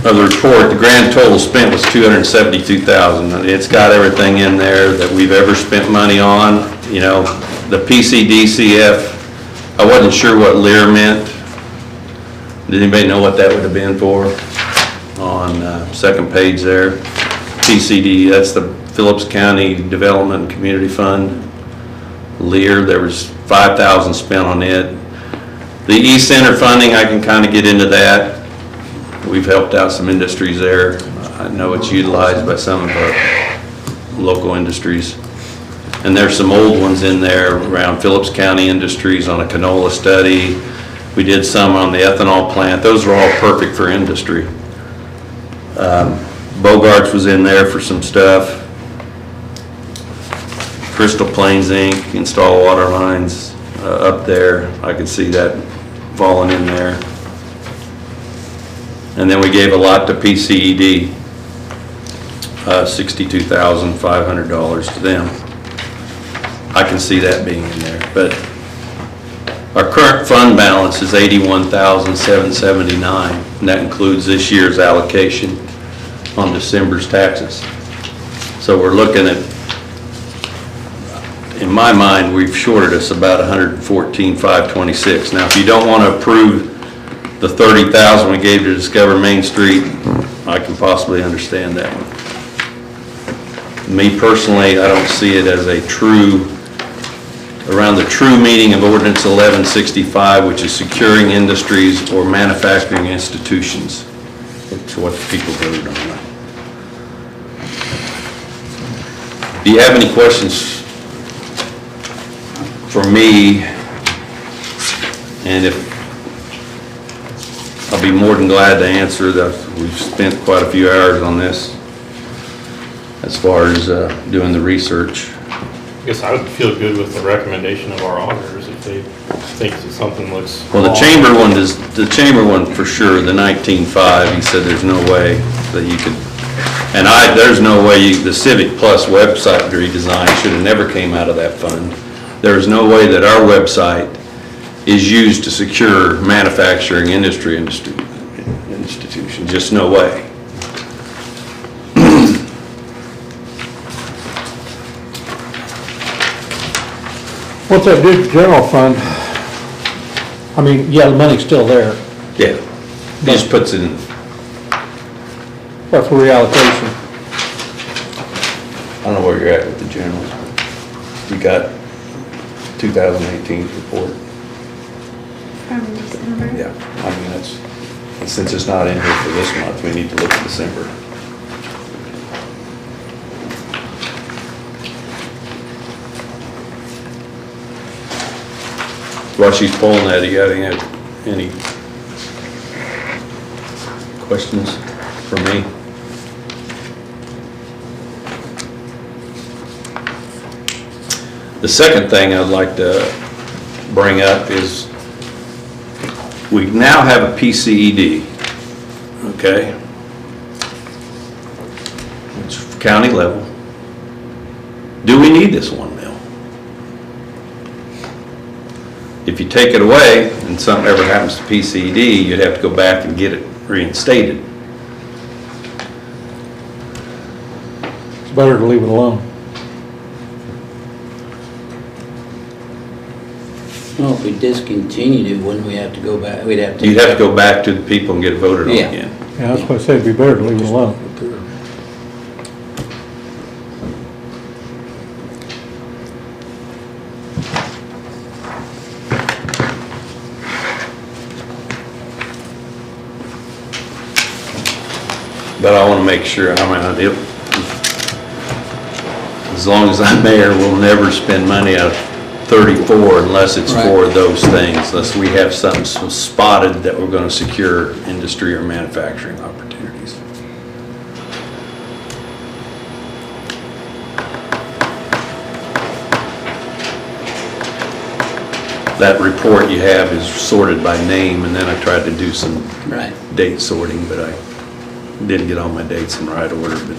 of the report, the grand total spent was $272,000. It's got everything in there that we've ever spent money on. You know, the PCDCF, I wasn't sure what Lear meant. Did anybody know what that would have been for? On second page there. PCD, that's the Phillips County Development and Community Fund. Lear, there was $5,000 spent on it. The E-Center funding, I can kind of get into that. We've helped out some industries there. I know it's utilized by some of our local industries. And there's some old ones in there around Phillips County Industries on a canola study. We did some on the ethanol plant. Those are all perfect for industry. Bogarts was in there for some stuff. Crystal Plains Inc., install water lines up there. I could see that falling in there. And then we gave a lot to PCED, $62,500 to them. I can see that being in there, but our current fund balance is $81,779, and that includes this year's allocation on December's taxes. So we're looking at, in my mind, we've shorted us about $114,526. Now, if you don't want to approve the $30,000 we gave to Discover Main Street, I can possibly understand that one. Me personally, I don't see it as a true, around the true meaning of Ordinance 1165, which is securing industries or manufacturing institutions. It's what the people voted on. Do you have any questions for me? And if, I'll be more than glad to answer that. We've spent quite a few hours on this as far as doing the research. I guess I would feel good with the recommendation of our auditors if they think that something looks Well, the wrong. chamber one for sure, the 19.5, he said there's no way that you could, and there's no way the Civic Plus website redesign should have never came out of that fund. There's no way that our website is used to secure manufacturing industry institutions, just no way. What's that do to general fund? I mean, yeah, the money's still there, Yeah, he just puts it in. but for reallocation. I don't know where you're at with the general. You got 2018 report. From December. Yeah, I mean, that's, since it's not in here for this month, we need to look at December. While she's pulling that, do you have any questions for me? The second thing I'd like to bring up is we now have a PCED, okay? It's county level. Do we need this 1 mil? If you take it away and something ever happens to PCED, you'd have to go back and get it reinstated. It's better to leave it alone. Well, if we discontinued it, wouldn't we have to go back? We'd have to. You'd have to go back to the people and get it voted on Yeah. again. Yeah, that's why I said it'd be better to leave it alone. But I want to make sure, I mean, as long as I'm mayor, we'll never spend money out of 34 unless it's for those things, unless we have something spotted that we're going to secure industry or manufacturing opportunities. That report you have is sorted by name, and then I tried to do some date sorting, but I didn't get all my dates in right order. But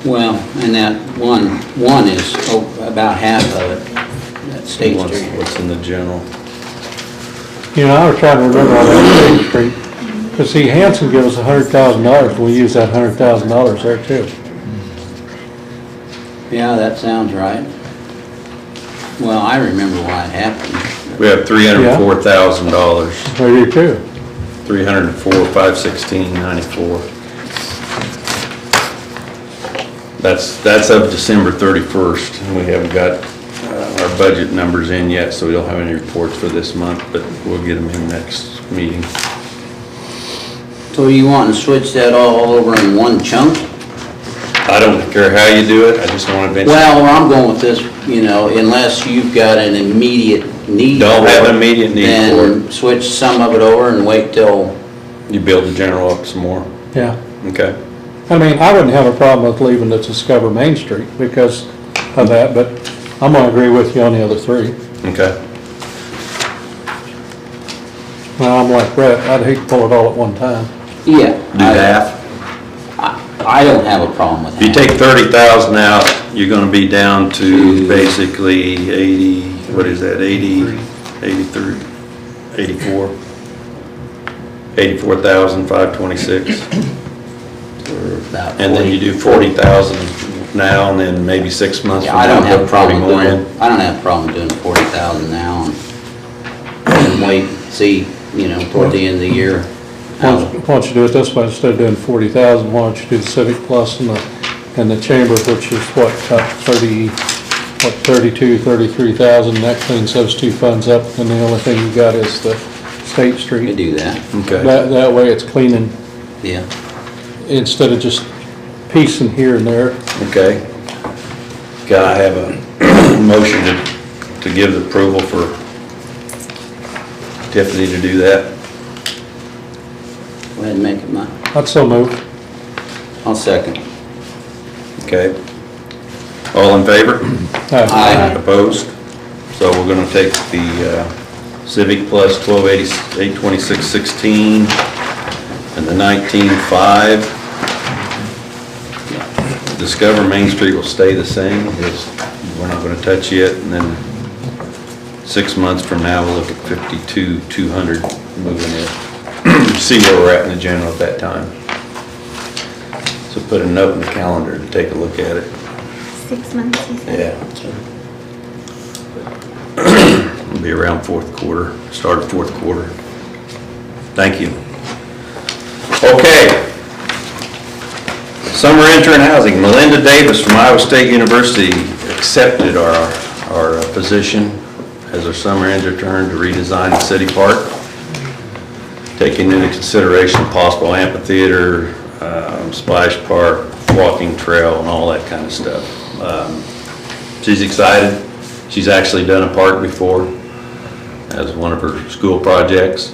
Well, and that one is about half of it, that State Street. What's in the general? You know, I was trying to remember all that State Street, because see, Hanson gave us $100,000, we use that $100,000 there too. Yeah, that sounds right. Well, I remember why it happened. We have $304,000. I do too. 304,516.94. That's of December 31st, and we haven't got our budget numbers in yet, so we don't have any reports for this month, but we'll get them in next meeting. So you want to switch that all over in one chunk? I don't care how you do it, I just want to eventually. Well, I'm going with this, you know, unless you've got an immediate need. Don't for have it, an immediate need for Then switch some of it over and wait till. You build the general up some more? Yeah. Okay. I mean, I wouldn't have a problem with leaving the Discover Main Street because of that, but I'm gonna agree with you on the other three. Okay. Well, I'm like Brett, I'd hate to pull it all at one time. Yeah. Do half. I don't have a problem with If you that. take 30,000 out, you're gonna be down to basically 80, what is that, 80, 83, 84? 84,526. About And then you do 40,000 now, and then maybe 6 months Yeah, from I now, don't have a put 40 problem more doing, in. I don't have a problem doing 40,000 now and wait, see, you know, toward the end of the year. Why don't you do it this way, instead of doing 40,000, why don't you do the Civic Plus and the chamber, which is what, about 32, 33,000, that cleans those two funds up, and the only thing you got is the State You could Street. do that, Okay. That way it's cleaning, yeah. instead of just piecing here and there. Okay. Can I have a motion to give the approval for Tiffany to do that? Go ahead and make it mine. I'd so move. I'll second. Okay. All in favor? Aye. Opposed? So we're gonna take the Civic Plus 1288-2616 and the 19.5. Discover Main Street will stay the same. We're not gonna touch it, and then 6 months from now, we'll look at 52,200 moving in. See where we're at in the general at that time. So put a note in the calendar to take a look at it. 6 months, you said? Yeah. It'll be around fourth quarter, start of fourth quarter. Thank you. Okay. Summer intern housing. Melinda Davis from Iowa State University accepted our position as our summer intern to redesign the city park, taking into consideration possible amphitheater, splash park, walking trail, and all that kind of stuff. She's excited. She's actually done a park before as one of her school projects.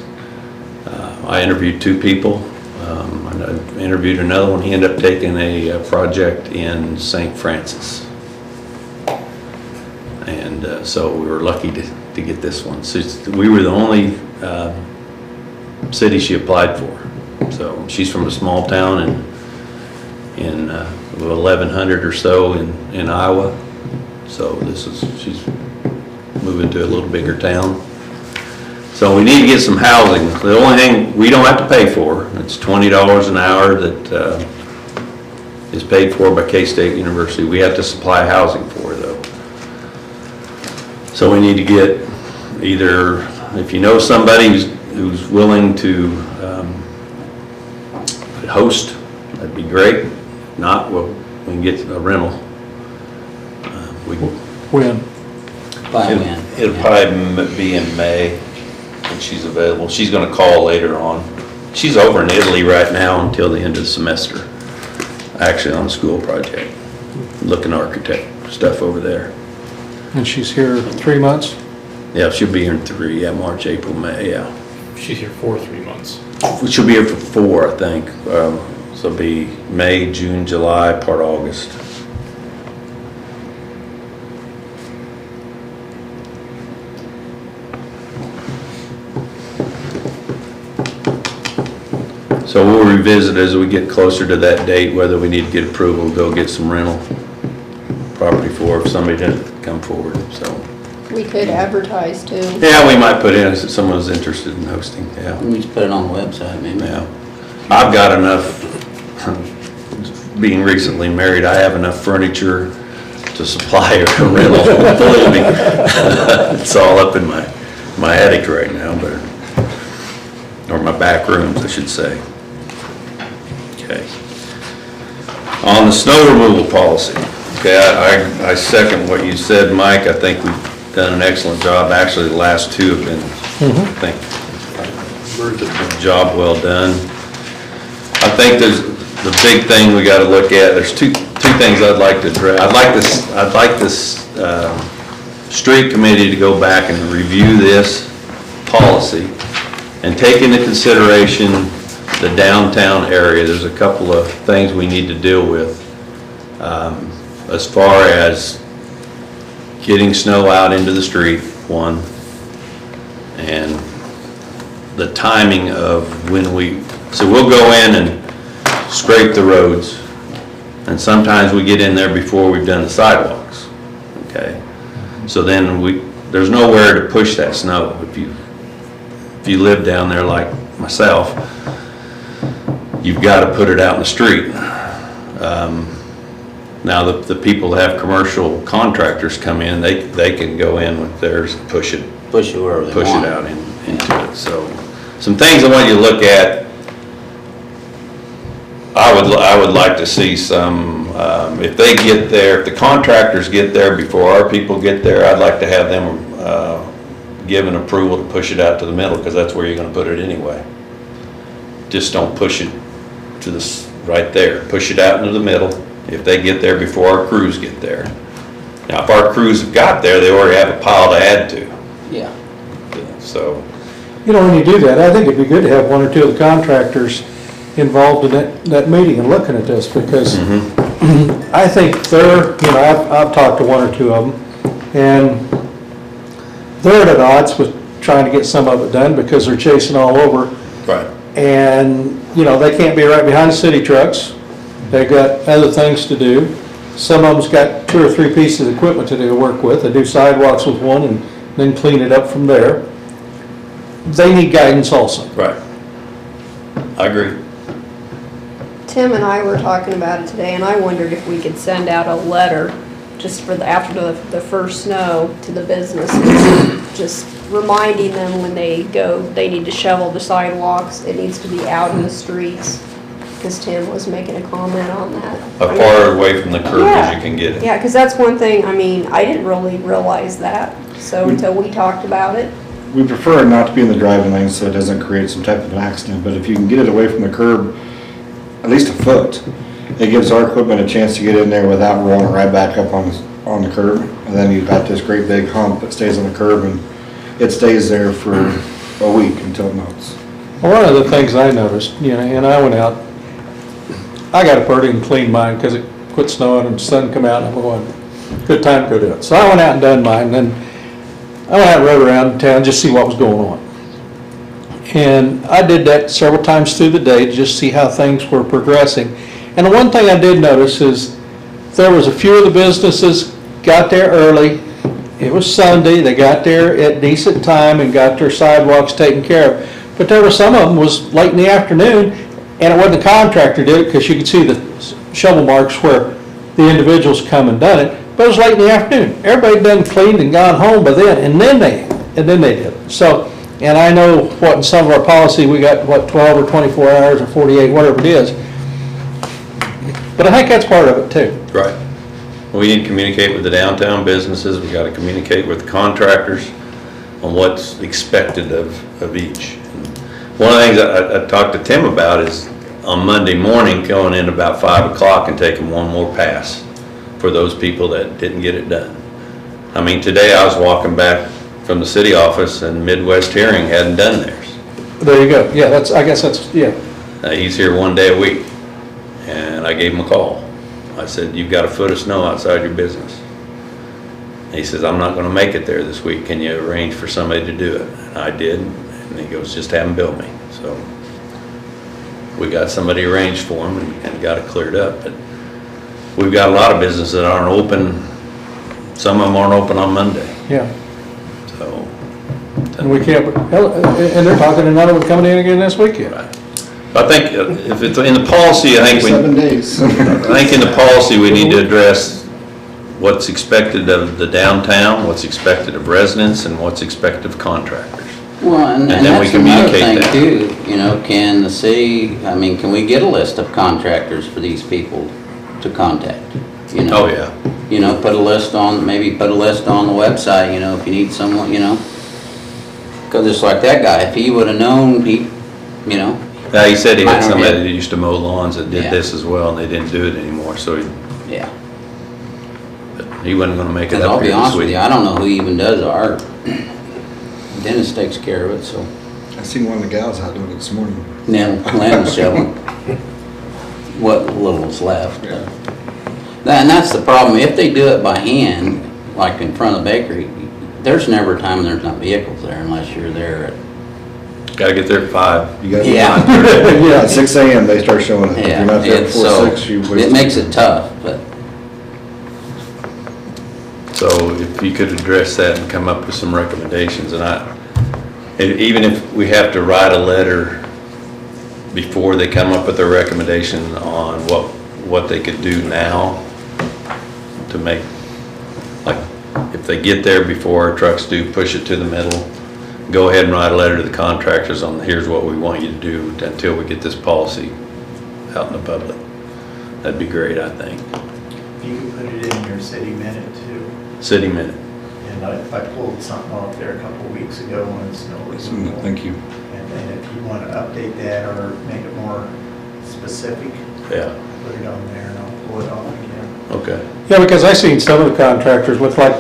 I interviewed 2 people. I interviewed another one. He ended up taking a project in St. Francis. And so we were lucky to get this one. So we were the only city she applied for. So she's from a small town in 1,100 or so in Iowa. So she's moving to a little bigger town. So we need to get some housing. The only thing we don't have to pay for, it's $20 an hour that is paid for by K-State University. We have to supply housing for though. So we need to get either, if you know somebody who's willing to host, that'd be great. If not, we can get a rental. When? By when? It'll probably be in May when she's available. She's gonna call later on. She's over in Italy right now until the end of the semester, actually on a school project, looking architect stuff over there. And she's here 3 months? Yeah, she'll be here in 3, yeah, March, April, May, yeah. She's here for 3 months. She'll be here for 4, I think. So it'll be May, June, July, part August. So we'll revisit as we get closer to that date, whether we need to get approval, go get some rental property for if somebody doesn't come forward, so. We could advertise too. Yeah, we might put in if someone's interested in hosting, yeah. We just put it on the website, maybe. Yeah. I've got enough, being recently married, I have enough furniture to supply a rental, believe me. It's all up in my attic right now, or my back rooms, I should say. Okay. On the snow removal policy, okay, I second what you said, Mike. I think we've done an excellent job. Actually, the last 2 have been, I think, a job well done. I think there's the big thing we got to look at. There's two things I'd like to address. I'd like this street committee to go back and review this policy and take into consideration the downtown area. There's a couple of things we need to deal with as far as getting snow out into the street, one, and the timing of when so we'll go in and scrape the roads, and sometimes we get in there before we've done the sidewalks, okay? So then there's nowhere to push that snow. If you live down there like myself, you've got to put it out in the street. Now the people that have commercial contractors come in, they can go in with theirs and push it wherever they want. out into it. So some things I want you to look at. I would like to see some, if they get there, if the contractors get there before our people get there, I'd like to have them given approval to push it out to the middle, because that's where you're going to put it anyway. Just don't push it to this right there. Push it out into the middle if they get there before our crews get there. Now, if our crews have got there, they already have a pile to add to. Yeah. So, You know, when you do that, I think it'd be good to have one or two of the contractors involved in that meeting and looking at this, because I think I've talked to one or two of them, and they're at odds with trying to get some of it done because they're chasing all over. right. And, they can't be right behind the city trucks. They've got other things to do. Some of them's got 2 or 3 pieces of equipment to do work with. They do sidewalks with one and then clean it up from there. They need guidance also. Right. I agree. Tim and I were talking about it today, and I wondered if we could send out a letter just for after the first snow to the businesses, just reminding them when they go, they need to shovel the sidewalks. It needs to be out in the streets, because Tim was making a comment on that. As far away from the curb as you can get it. Yeah, because that's one thing, I didn't really realize that, so until we talked about it. We prefer it not to be in the driving lane so it doesn't create some type of an accident, but if you can get it away from the curb, at least a foot, it gives our equipment a chance to get in there without rolling right back up on the curb. And then you've got this great big hump that stays on the curb, and it stays there for a week until it melts. Well, one of the things I noticed, and I went out, I got up early and cleaned mine because it quit snowing and the sun come out, and I'm going, good time to go do it. So I went out and done mine, and then I went out and rode around town just to see what was going on. And I did that several times through the day to just see how things were progressing. And the one thing I did notice is there was a few of the businesses got there early. It was Sunday. They got there at decent time and got their sidewalks taken care of. But there were some of them was late in the afternoon, and it wasn't the contractor did it, because you could see the shovel marks where the individuals come and done it. But it was late in the afternoon. Everybody done cleaned and gone home by then, and then they did it. So, and I know what in some of our policy we got 12 or 24 hours or 48, whatever it is. But I think that's part of it too. Right. We need to communicate with the downtown businesses. We got to communicate with the contractors on what's expected of each. And one of the things I talked to Tim about is on Monday morning going in about 5 o'clock and taking one more pass for those people that didn't get it done. Today I was walking back from the city office and Midwest Hearing hadn't done theirs. There you go. Yeah, I guess that's. He's here one day a week, and I gave him a call. I said, you've got a foot of snow outside your business. And he says, I'm not going to make it there this week. Can you arrange for somebody to do it? And I did, and he goes, just have him bill me. So we got somebody arranged for him and got it cleared up. But we've got a lot of businesses that aren't open. Some of them aren't open on Monday. Yeah. So. And we can't, and they're talking another one coming in again this weekend. Right. I think if it's in the policy, I think 7 days. I think in the policy we need to address what's expected of the downtown, what's expected of residents, and what's expected of contractors. Well, and then we that's another communicate thing too, can the city, can we get a list of contractors for these people to contact? Oh, yeah. Put a list on, maybe put a list on the website, if you need someone, because it's like that guy, if he would have known, he said he had somebody that used to mow lawns that did this as well, and they didn't do it anymore, so he wasn't gonna make it Because up I'll here be honest this with week. you, I don't know who even does our, Dennis takes care of it, so. I seen one of the gals out doing it this morning. Land shoveling. What little's left. And that's the problem, if they do it by hand, like in front of the bakery, there's never a time when there's not vehicles there unless you're there at Gotta get there at 5. You got Yeah. Yeah, at 6 AM they start showing up. If Yeah, you're not there and before so 6, you waste. it makes it tough, but So if you could address that and come up with some recommendations, and even if we have to write a letter before they come up with their recommendation on what they could do now to make, like, if they get there before our trucks do push it to the middle, go ahead and write a letter to the contractors on, here's what we want you to do until we get this policy out in the public. That'd be great, I think. You can put it in your city minute too. City minute. And I pulled something off there a couple of weeks ago on snow removal. Thank you. And if you want to update that or make it more specific, Yeah, put it on there and I'll pull it off again. okay. Yeah, because I seen some of the contractors look like,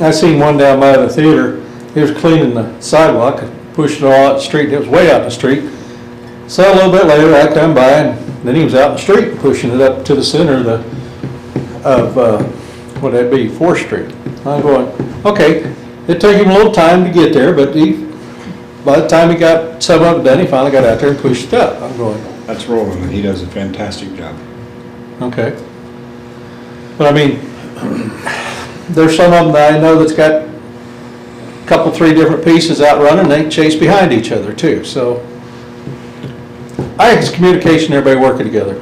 I seen one down by the theater, he was cleaning the sidewalk, pushing it all out the street, it was way out the street. So a little bit later, I come by, and then he was out in the street, pushing it up to the center of what'd that be, 4th Street. I'm going, okay, it took him a little time to get there, but by the time he got some of it done, he finally got out there and pushed it up. I'm going, That's Roland, and he does a fantastic job. okay. But I mean, there's some of them that I know that's got a couple, 3 different pieces out running, they chase behind each other too, so. I think it's communication, everybody working together.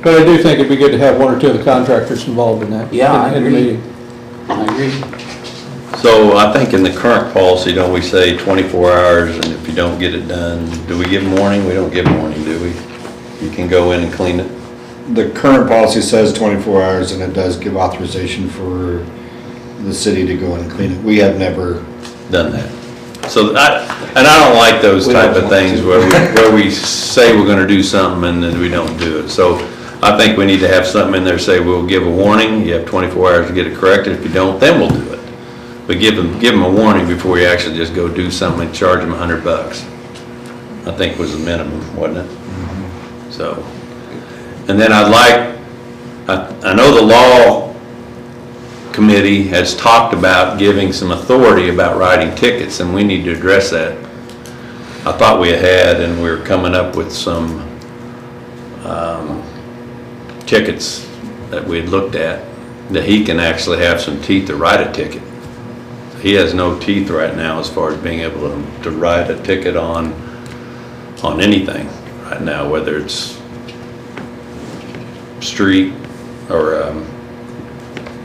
But I do think it'd be good to have 1 or 2 of the contractors involved in that. Yeah, I in the agree. meeting. I agree. So I think in the current policy, don't we say 24 hours, and if you don't get it done, do we give warning? We don't give warning, do we? You can go in and clean it? The current policy says 24 hours, and it does give authorization for the city to go in and clean it. We have never, Done that. So I don't like those type of things where we say we're gonna do something and then we don't do it. So I think we need to have something in there, say we'll give a warning, you have 24 hours to get it corrected. If you don't, then we'll do it. But give them a warning before you actually just go do something and charge them $100. I think was the minimum, wasn't it? So, and then I know the law committee has talked about giving some authority about writing tickets, and we need to address that. I thought we had, and we were coming up with some tickets that we had looked at, that he can actually have some teeth to write a ticket. He has no teeth right now as far as being able to write a ticket on anything right now, whether it's street or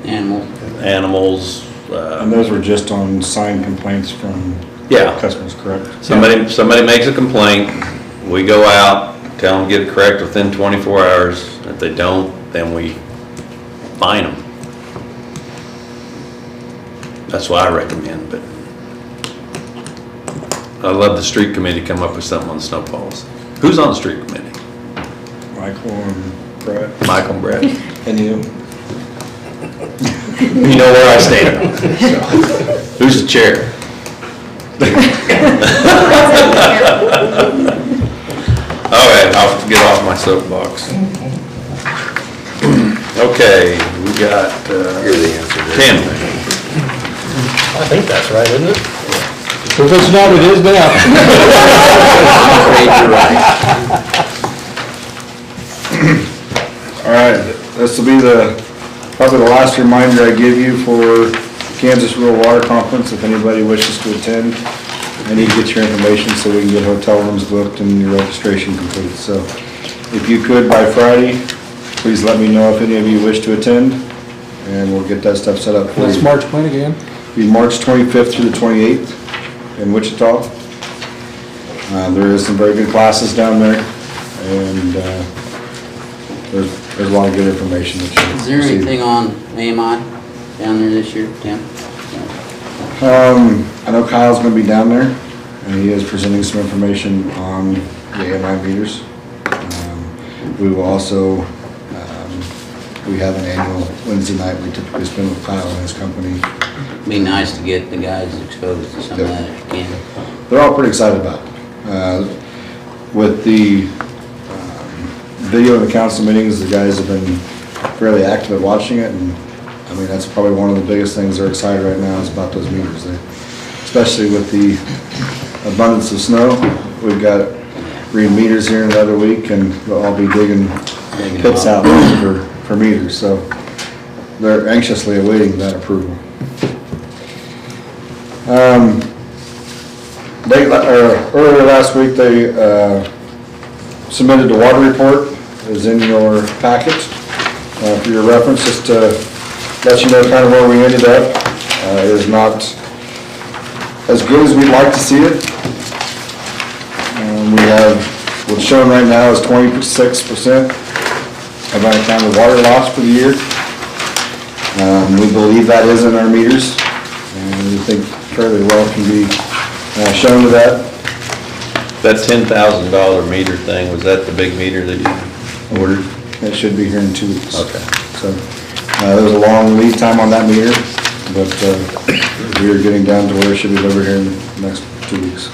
animals. and those were just on signed complaints from Yeah. customers, correct? Somebody makes a complaint, we go out, tell them to get it correct within 24 hours. If they don't, then we fine them. That's what I recommend, but I'd love the street committee to come up with something on snow policy. Who's on the street committee? Michael and Brett. Michael and Brett. And you? You know where I stand. Who's the chair? All right, I'll get off my soapbox. Okay, we got, Tim. I think that's right, isn't it? If it's not, it is now. All right, this will be probably the last reminder I give you for Kansas Rural Water Conference. If anybody wishes to attend, I need to get your information so we can get hotel rooms booked and your registration complete. So if you could by Friday, please let me know if any of you wish to attend, and we'll get that stuff set up for you. That's March when again? Be March 25th through the 28th in Wichita. There is some very good classes down there, and there's a lot of good information that you can Is there receive. anything on AMI down there this year, Tim? I know Kyle's gonna be down there, and he is presenting some information on the AMI meters. We will also, we have an annual Wednesday night we typically spend with Kyle and his company. Be nice to get the guys exposed to some of that if you can. They're all pretty excited about it. With the video of the council meetings, the guys have been fairly active at watching it, and I mean, that's probably one of the biggest things they're excited right now is about those meters. Especially with the abundance of snow. We've got read meters here in another week, and we'll all be digging pits out for meters, so they're anxiously awaiting that approval. Earlier last week, they submitted the water report. It is in your packet for your reference, just to let you know kind of where we ended up. It is not as good as we'd like to see it. We have, what's shown right now is 26% of our kind of water loss for the year. We believe that is in our meters, and we think fairly well can be shown to that. That $10,000 meter thing, was that the big meter that you ordered? That should be here in 2 weeks. Okay. So, there was a long lead time on that meter, but we are getting down to where it should be delivered here in the next 2 weeks.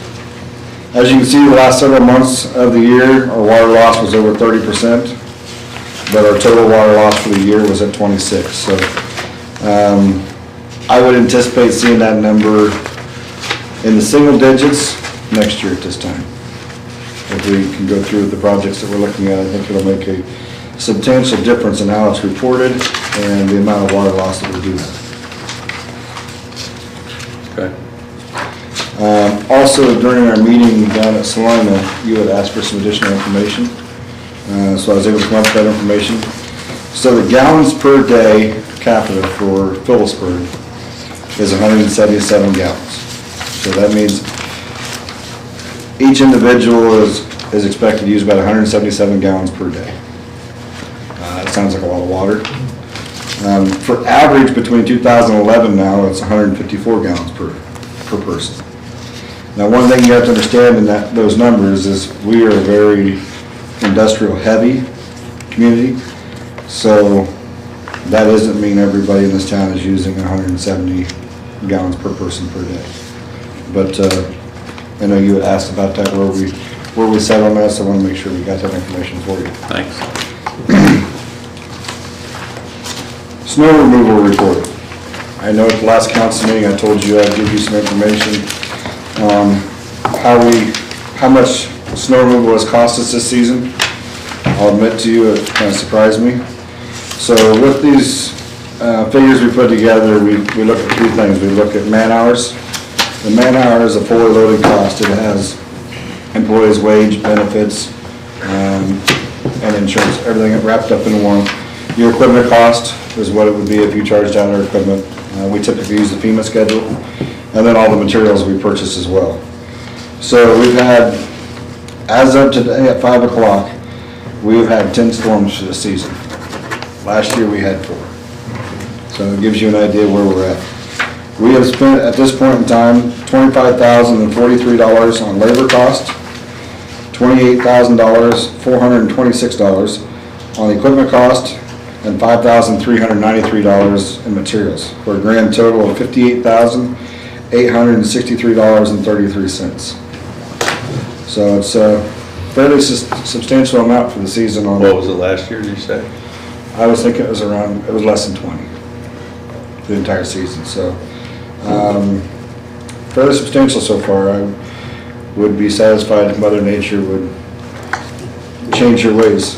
As you can see, the last several months of the year, our water loss was over 30%, but our total water loss for the year was at 26%. So, I would anticipate seeing that number in the single digits next year at this time. If we can go through with the projects that we're looking at, I think it'll make a substantial difference in how it's reported and the amount of water loss that we do have. Okay. Also, during our meeting down at Salina, you had asked for some additional information, so I was able to come up with that information. So the gallons per day capita for Phillipsburg is 177 gallons. So that means each individual is expected to use about 177 gallons per day. That sounds like a lot of water. For average between 2011 now, it's 154 gallons per person. Now, one thing you have to understand in those numbers is we are a very industrial heavy community, so that doesn't mean everybody in this town is using 170 gallons per person per day. But I know you had asked about that, where we sat on that, so I want to make sure we got that information for you. Thanks. Snow removal report. I know at the last council meeting, I told you I'd give you some information on how much snow removal has cost us this season. I'll admit to you, it kind of surprised me. So with these figures we put together, we look at 3 things. We look at man hours. The man hour is a fully loaded cost. It has employees' wage, benefits, and insurance, everything wrapped up in one. Your equipment cost is what it would be if you charged out our equipment. We typically use the FEMA schedule, and then all the materials we purchase as well. So we've had, as of today at 5 o'clock, we've had 10 storms for the season. Last year we had 4. So it gives you an idea where we're at. We have spent, at this point in time, $25,043 on labor cost, $28,426 on equipment cost, and $5,393 in materials, for a grand total of $58,863.33. So it's a fairly substantial amount for the season. On What was it last year, did you say? I was thinking it was less than 20 the entire season. So fairly substantial so far. I would be satisfied if Mother Nature would change her ways.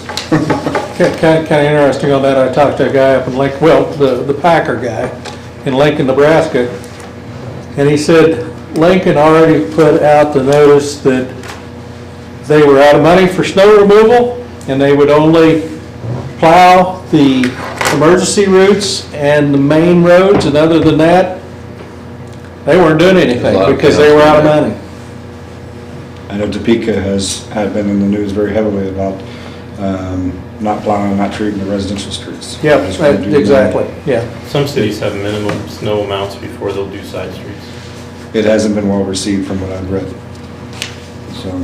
Kind of interesting on that, I talked to a guy up in Lincoln, well, the Packer guy in Lincoln, Nebraska, and he said Lincoln already put out the notice that they were out of money for snow removal, and they would only plow the emergency routes and the main roads, and other than that, they weren't doing anything because they were out of money. I know Topeka had been in the news very heavily about not plowing, not treating the residential streets. Yep, exactly, yeah. Some cities have minimum snow amounts before they'll do side streets. It hasn't been well received from what I've read. So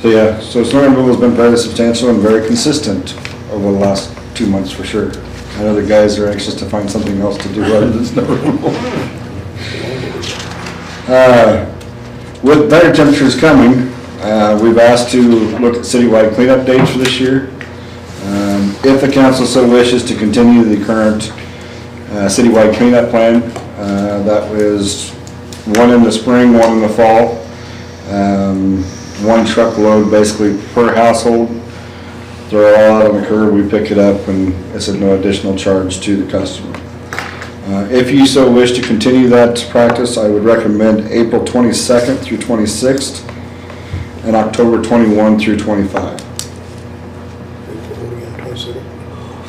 yeah, so snow removal has been fairly substantial and very consistent over the last 2 months for sure. I know the guys are anxious to find something else to do other than snow removal. With better temperatures coming, we've asked to look at citywide cleanup dates for this year. If the council so wishes to continue the current citywide cleanup plan, that was one in the spring, one in the fall. One truckload basically per household. Throw it all out on the curb, we pick it up, and it's at no additional charge to the customer. If you so wish to continue that practice, I would recommend April 22nd through 26th and October 21 through 25.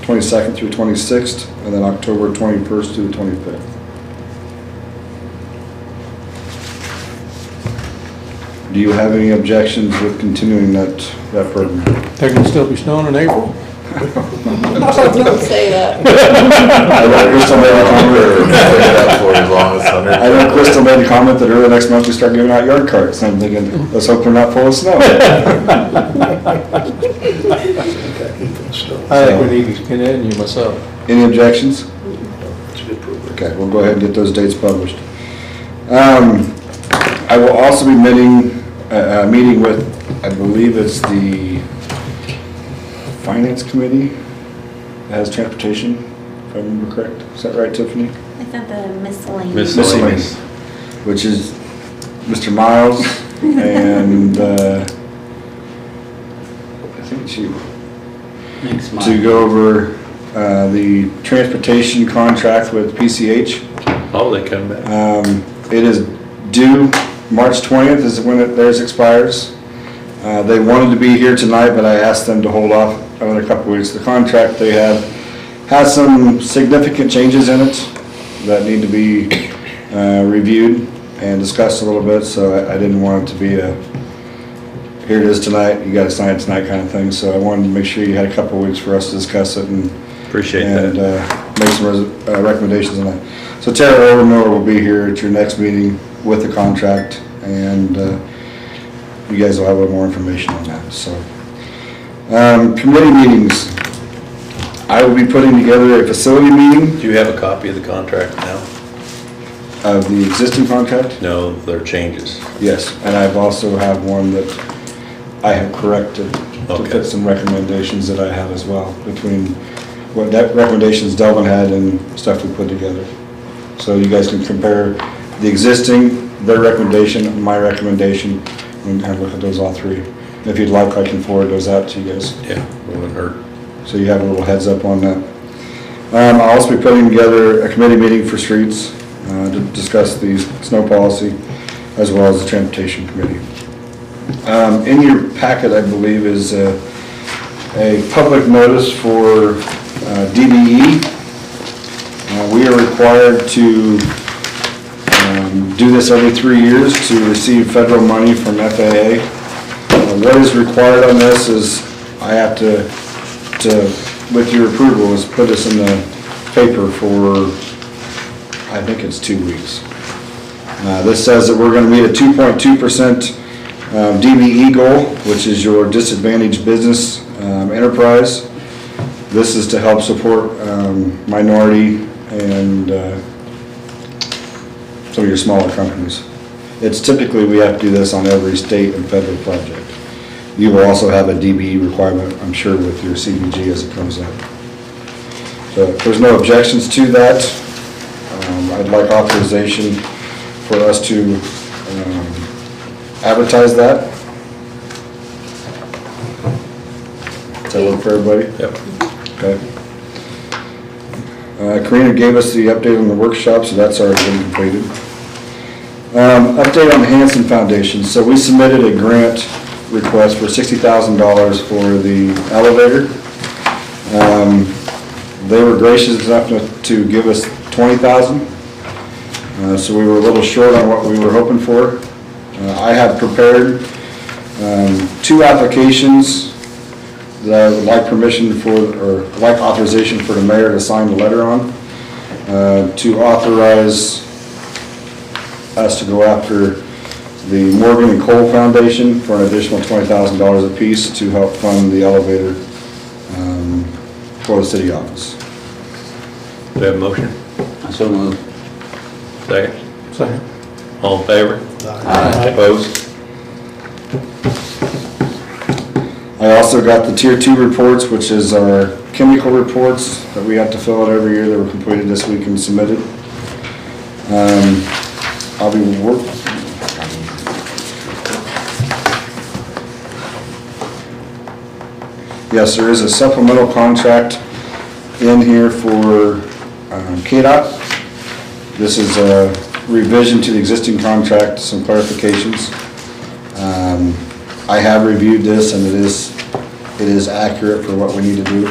22nd through 26th, and then October 21st through the 25th. Do you have any objections with continuing that program? There can still be snowing in April? Don't say that. I know Crystal made a comment that early next month we start giving out yard carts. I'm thinking, let's hope they're not full of snow. I think we need to continue myself. Any objections? Okay, we'll go ahead and get those dates published. I will also be meeting with, I believe it's the Finance Committee that has transportation, if I remember correct. Is that right, Tiffany? I thought the miscellaneous. Miscellaneous, which is Mr. Miles and I think it's you. Next month. To go over the transportation contract with PCH. Oh, they come back. It is due March 20th is when theirs expires. They wanted to be here tonight, but I asked them to hold off another couple weeks. The contract they have has some significant changes in it that need to be reviewed and discussed a little bit, so I didn't want it to be a, here it is tonight, you gotta sign it tonight kind of thing, so I wanted to make sure you had a couple weeks for us to discuss it and Appreciate that. make some recommendations on that. So Tara Overmiller will be here at your next meeting with the contract, and you guys will have a little more information on that. So, committee meetings. I will be putting together a facility meeting Do you have a copy of the contract now? of the existing contract. No, there are changes. Yes, and I've also have one that I have corrected to Okay. fit some recommendations that I have as well, between what that recommendations Delvin had and stuff we put together. So you guys can compare the existing, their recommendation, my recommendation, and kind of look at those all three. If you'd like, I can forward those out to you guys, Yeah, it wouldn't hurt. so you have a little heads up on that. I'll also be putting together a committee meeting for streets to discuss the snow policy, as well as the transportation committee. In your packet, I believe, is a public notice for DBE. We are required to do this every 3 years to receive federal money from FAA. What is required on this is I have to, with your approval, is put this in the paper for, I think it's 2 weeks. This says that we're going to meet a 2.2% DBE goal, which is your disadvantaged business enterprise. This is to help support minority and some of your smaller companies. It's typically, we have to do this on every state and federal project. You will also have a DBE requirement, I'm sure, with your CDG as it comes up. So if there's no objections to that, I'd like authorization for us to advertise that. Does that work for everybody? Yep. Okay. Karina gave us the update on the workshop, so that's already been completed. Update on the Hanson Foundation. So we submitted a grant request for $60,000 for the elevator. They were gracious enough to give us $20,000. So we were a little short on what we were hoping for. I have prepared 2 applications that I would like permission for, or like authorization for the mayor to sign the letter on, to authorize us to go after the Morgan and Cole Foundation for an additional $20,000 apiece to help fund the elevator for the city office. Do we have a motion? I so moved. Second? Second. All in favor? Aye. Opposed? I also got the Tier 2 reports, which is our chemical reports that we have to fill out every year that were completed this week and submitted. I'll be working. Yes, there is a supplemental contract in here for KDOT. This is a revision to the existing contract, some clarifications. I have reviewed this and it is accurate for what we need to do.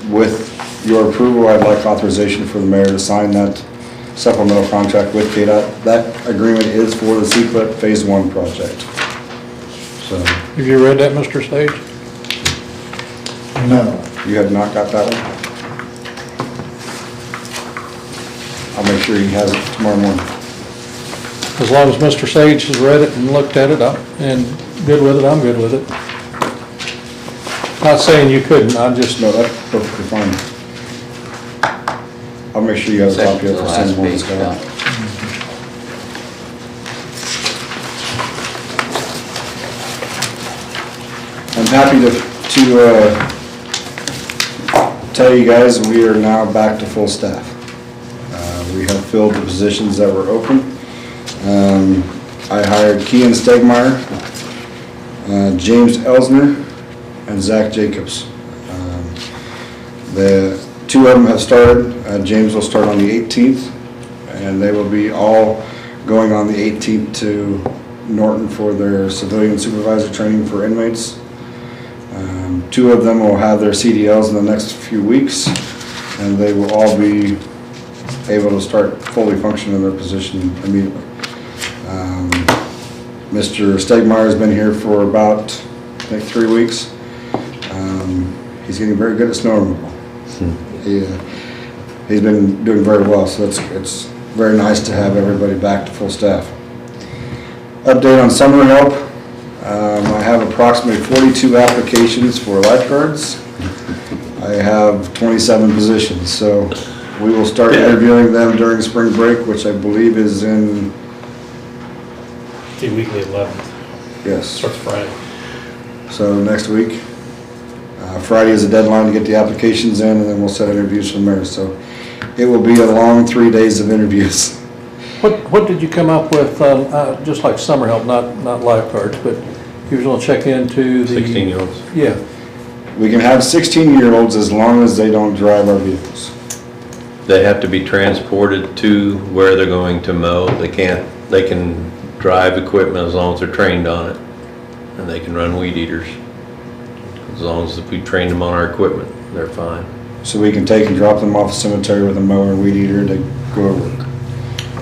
With your approval, I'd like authorization for the mayor to sign that supplemental contract with KDOT. That agreement is for the CCLIP Phase 1 project. So, Have you read that, Mr. Stage? No. you have not got that one? I'll make sure he has it tomorrow morning. As long as Mr. Sage has read it and looked at it and good with it, I'm good with it. Not saying you couldn't, I'm just, No, that's perfectly fine. I'll make sure you have a Second copy to of the it. last Send one to page, Scott. I'm happy to tell you guys, we are now back to full staff. We have filled the positions that were open. I hired Kean Stegmeyer, James Elsner, and Zach Jacobs. The two of them have started. James will start on the 18th, and they will be all going on the 18th to Norton for their civilian supervisor training for inmates. Two of them will have their CDLs in the next few weeks, and they will all be able to start fully functioning in their position immediately. Mr. Stegmeyer has been here for about, I think, 3 weeks. He's getting very good at snow removal. He's been doing very well, so it's very nice to have everybody back to full staff. Update on summer help. I have approximately 42 applications for lifeguards. I have 27 positions, so we will start interviewing them during spring break, which I believe is in, The weekly 11th, yes, starts Friday. so next week. Friday is the deadline to get the applications in, and then we'll set interviews from there. So it will be a long 3 days of interviews. what did you come up with, just like summer help, not lifeguards, but you was gonna check into the... 16-year-olds. Yeah, We can have 16-year-olds as long as they don't drive our vehicles. They have to be transported to where they're going to mow. They can drive equipment as long as they're trained on it. And they can run weed eaters. As long as we train them on our equipment, they're fine. So we can take and drop them off the cemetery with a mower and weed eater to go to work.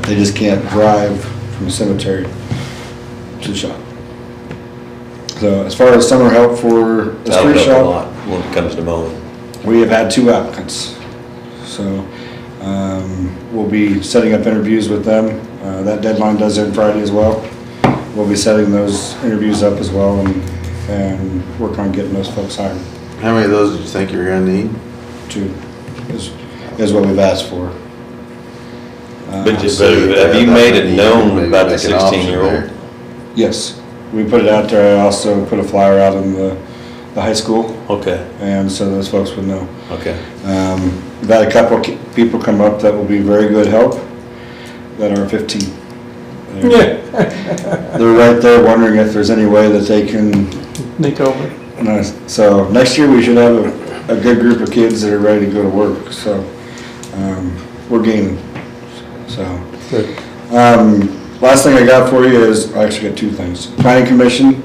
They just can't drive from the cemetery to the shop. So as far as summer help for the That'll street help a shop, lot when it comes to mowing. we have had 2 applicants. So we'll be setting up interviews with them. That deadline does end Friday as well. We'll be setting those interviews up as well and work on getting those folks hired. How many of those do you think you're gonna need? 2 is what we've asked for. But So have you made it known maybe about the make an option 16-year-old? there. Yes, we put it out there. I also put a flyer out in the high school, Okay, and so those folks would know. okay. We've had a couple people come up that will be very good help that are 15. They're right there wondering if there's any way that they can. Nick over. So next year we should have a good group of kids that are ready to go to work. So we're gaining. So. Good. Last thing I got for you is, I actually got 2 things. Planning Commission,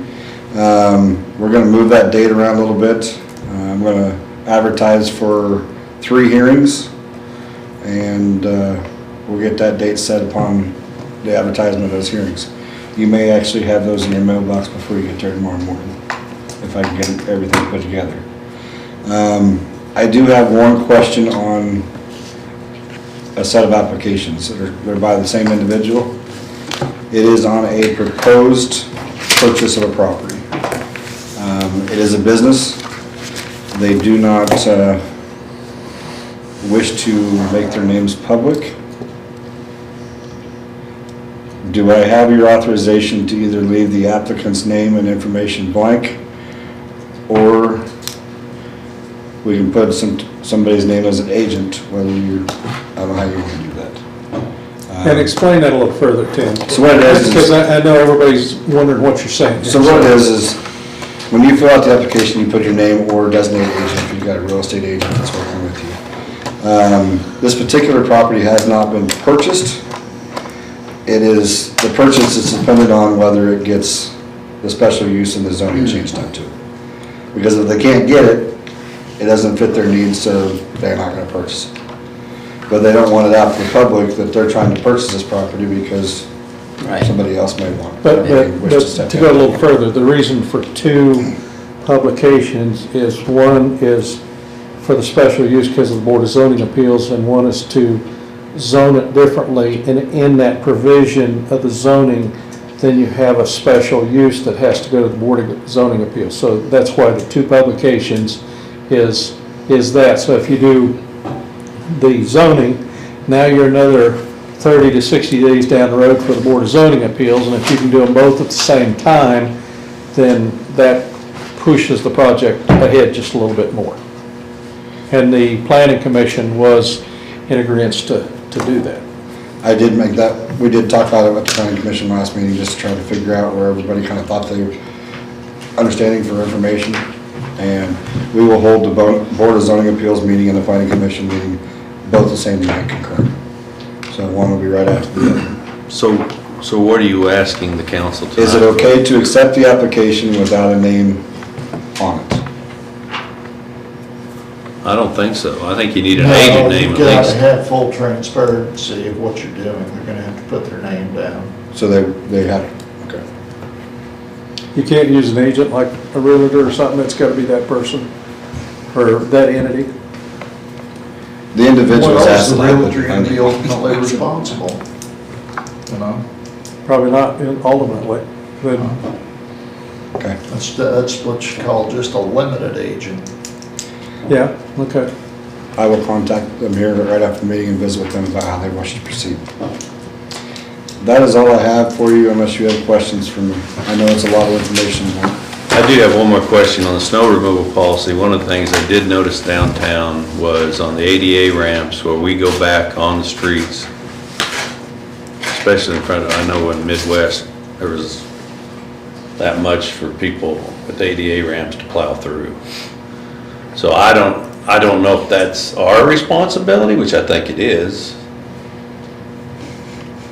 we're gonna move that date around a little bit. I'm gonna advertise for 3 hearings, and we'll get that date set upon the advertisement of those hearings. You may actually have those in your mailbox before you get there tomorrow morning, if I can get everything put together. I do have one question on a set of applications. They're by the same individual. It is on a proposed purchase of a property. It is a business. They do not wish to make their names public. Do I have your authorization to either leave the applicant's name and information blank, or we can put somebody's name as an agent, whether I don't know how you want to do that. And explain that a little further, Tim. So what it is- Because I know everybody's wondering what you're saying. So what it is when you fill out the application, you put your name or designated agent if you've got a real estate agent that's working with you. This particular property has not been purchased. The purchase is dependent on whether it gets the special use and the zoning changed up to. Because if they can't get it, it doesn't fit their needs, so they're not gonna purchase it. But they don't want it out to the public that they're trying to purchase this property because Right. somebody else may want. But maybe wish step to go a in. little further, the reason for 2 publications is, one is for the special use because of the Board of Zoning Appeals, and one is to zone it differently, and in that provision of the zoning, then you have a special use that has to go to the Board of Zoning Appeals. So that's why the 2 publications is that. So if you do the zoning, now you're another 30 to 60 days down the road for the Board of Zoning Appeals, and if you can do them both at the same time, then that pushes the project ahead just a little bit more. And the Planning Commission was in agreement to do that. I did make that, we did talk about it at the planning commission last meeting, just to try to figure out where everybody kind of thought they were understanding for information. And we will hold the Board of Zoning Appeals meeting and the planning commission meeting both the same night concurrent. So one will be right after the other. So what are you asking the council tonight? Is it okay to accept the application without a name on it? I don't think so. I think you need an agent name at No, you've got to least. have full transparency of what you're doing. They're gonna have to put their name down. So they have, okay. You can't use an agent like a realtor or something, it's gotta be that person, or that entity. The individual Well, has the to realtor gonna be ultimately responsible, you know? Probably not ultimately, but Okay. That's what you call just a limited agent. yeah, okay. I will contact them here right after the meeting and visit with them about how they wish to proceed. That is all I have for you unless you have questions for me. I know it's a lot of information. I do have one more question on the snow removal policy. One of the things I did notice downtown was on the ADA ramps where we go back on the streets, especially in front of, I know in Midwest, there was that much for people with ADA ramps to plow through. So I don't know if that's our responsibility, which I think it is,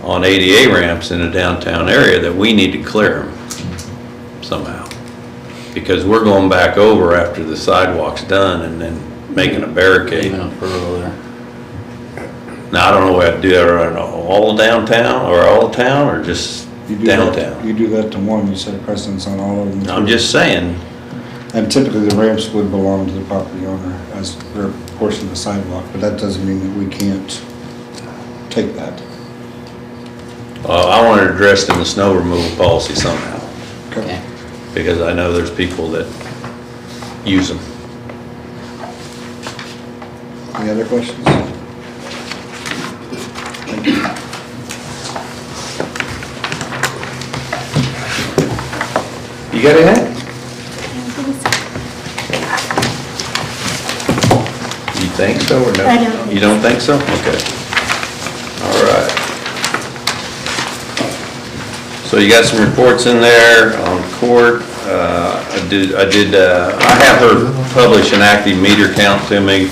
on ADA ramps in a downtown area, that we need to clear them somehow. Because we're going back over after the sidewalk's done and then making a barricade. Even a furrow there. Now, I don't know whether to do that around all of downtown, or all of town, or just You do that- downtown. You do that to one, you set precedence on all of them. I'm just saying, And typically, the ramps would belong to the property owner as their portion of the sidewalk, but that doesn't mean that we can't take that. I want it addressed in the snow removal policy somehow, Okay. because I know there's people that use them. Any other questions? Thank you. You got anything? You think so, or no? I don't think You don't think so? Okay. All right. So you got some reports in there on court. I have her publish an active meter count to me.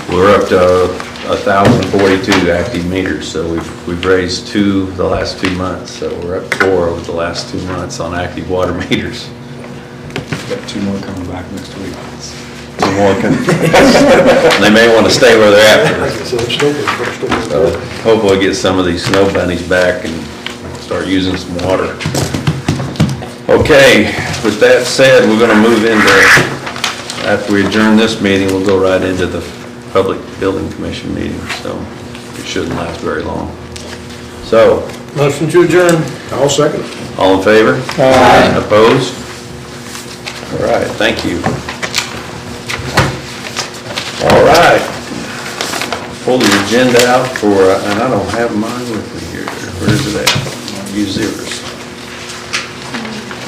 We're up to 1,042 active meters, so we've raised 2 the last 2 months, so we're up 4 over the last 2 months on active water meters. Got 2 more coming back next week. 2 more they may want to stay where they're at. So hopefully get some of these snow bunnies back and start using some water. Okay, with that said, we're gonna move into, after we adjourn this meeting, we'll go right into the Public Building Commission meeting, so it shouldn't last very long. So, Motion to adjourn. I'll second. all in favor? Aye. Opposed? All right, thank you. All right. Pull the agenda out for, and I don't have mine with me here. Where is it at? I'll use yours.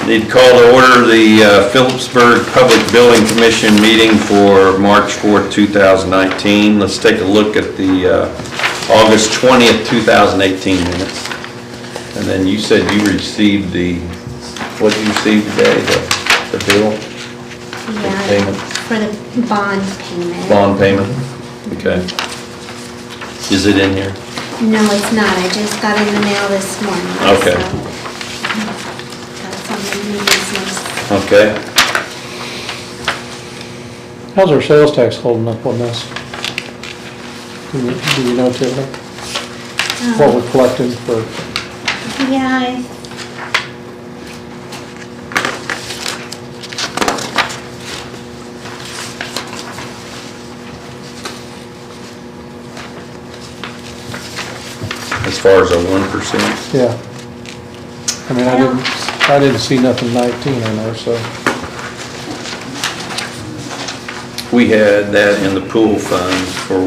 Need to call to order the Phillipsburg Public Building Commission meeting for March 4th, 2019. Let's take a look at the August 20th, 2018 minutes. And then you said you received what did you receive today, the bill? Yeah, Payment. for the bond payment. Bond payment? Okay. Is it in here? No, it's not. I just got in the mail this morning. Okay. so That's on the new business. Okay. How's our sales tax holding up on this? Do you know, Taylor, what we're collecting for? Yeah, As far as a 1%? Yeah. I mean, I didn't see nothing 19 in there, so. We had that in the pool fund for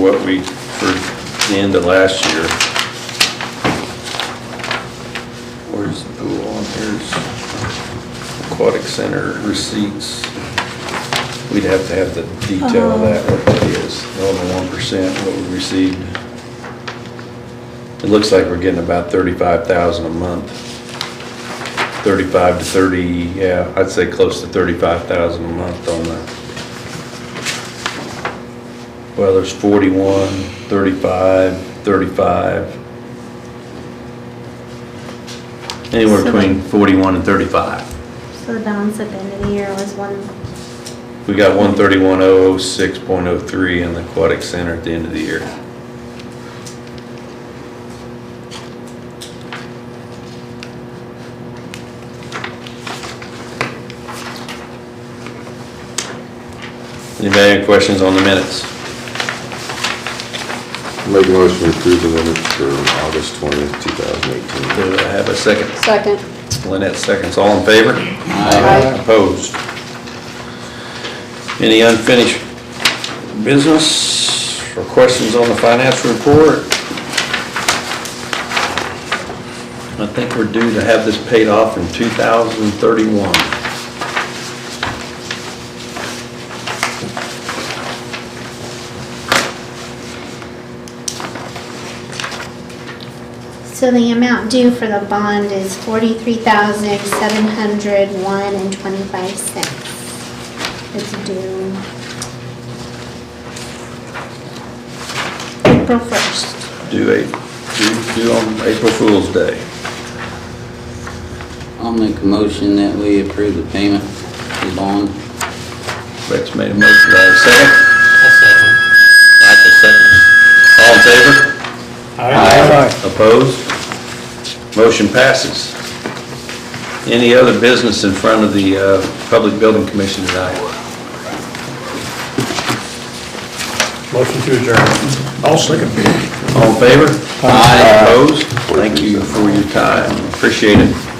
the end of last year. Where's the pool on? Here's aquatic center receipts. We'd have to have the detail of that, what that is, on the 1%, what we received. It looks like we're getting about 35,000 a month. 35 to 30, yeah, I'd say close to 35,000 a month on the, well, there's 41, 35, 35. Anywhere So between 41 and 35. so the balance at the end of the year was We got 131,006.03 in the aquatic center at the end of the year. Anybody have any questions on the minutes? Make a motion to approve the minutes for August 20th, 2018. Do I have a second? Second. Lynette seconds. All in favor? Aye. Opposed? Any unfinished business or questions on the financial report? I think we're due to have this paid off in 2031. So the amount due for the bond is $43,701.25. It's due April 1st. Due on April Fool's Day. I'll make a motion that we approve the payment to the bond. Rex made a motion. Do I have a second? Michael seconds. All in favor? Opposed? Motion passes. Any other business in front of the Public Building Commission tonight? Motion to adjourn. I'll second. All in favor? Opposed? Thank you for your time. Appreciate it.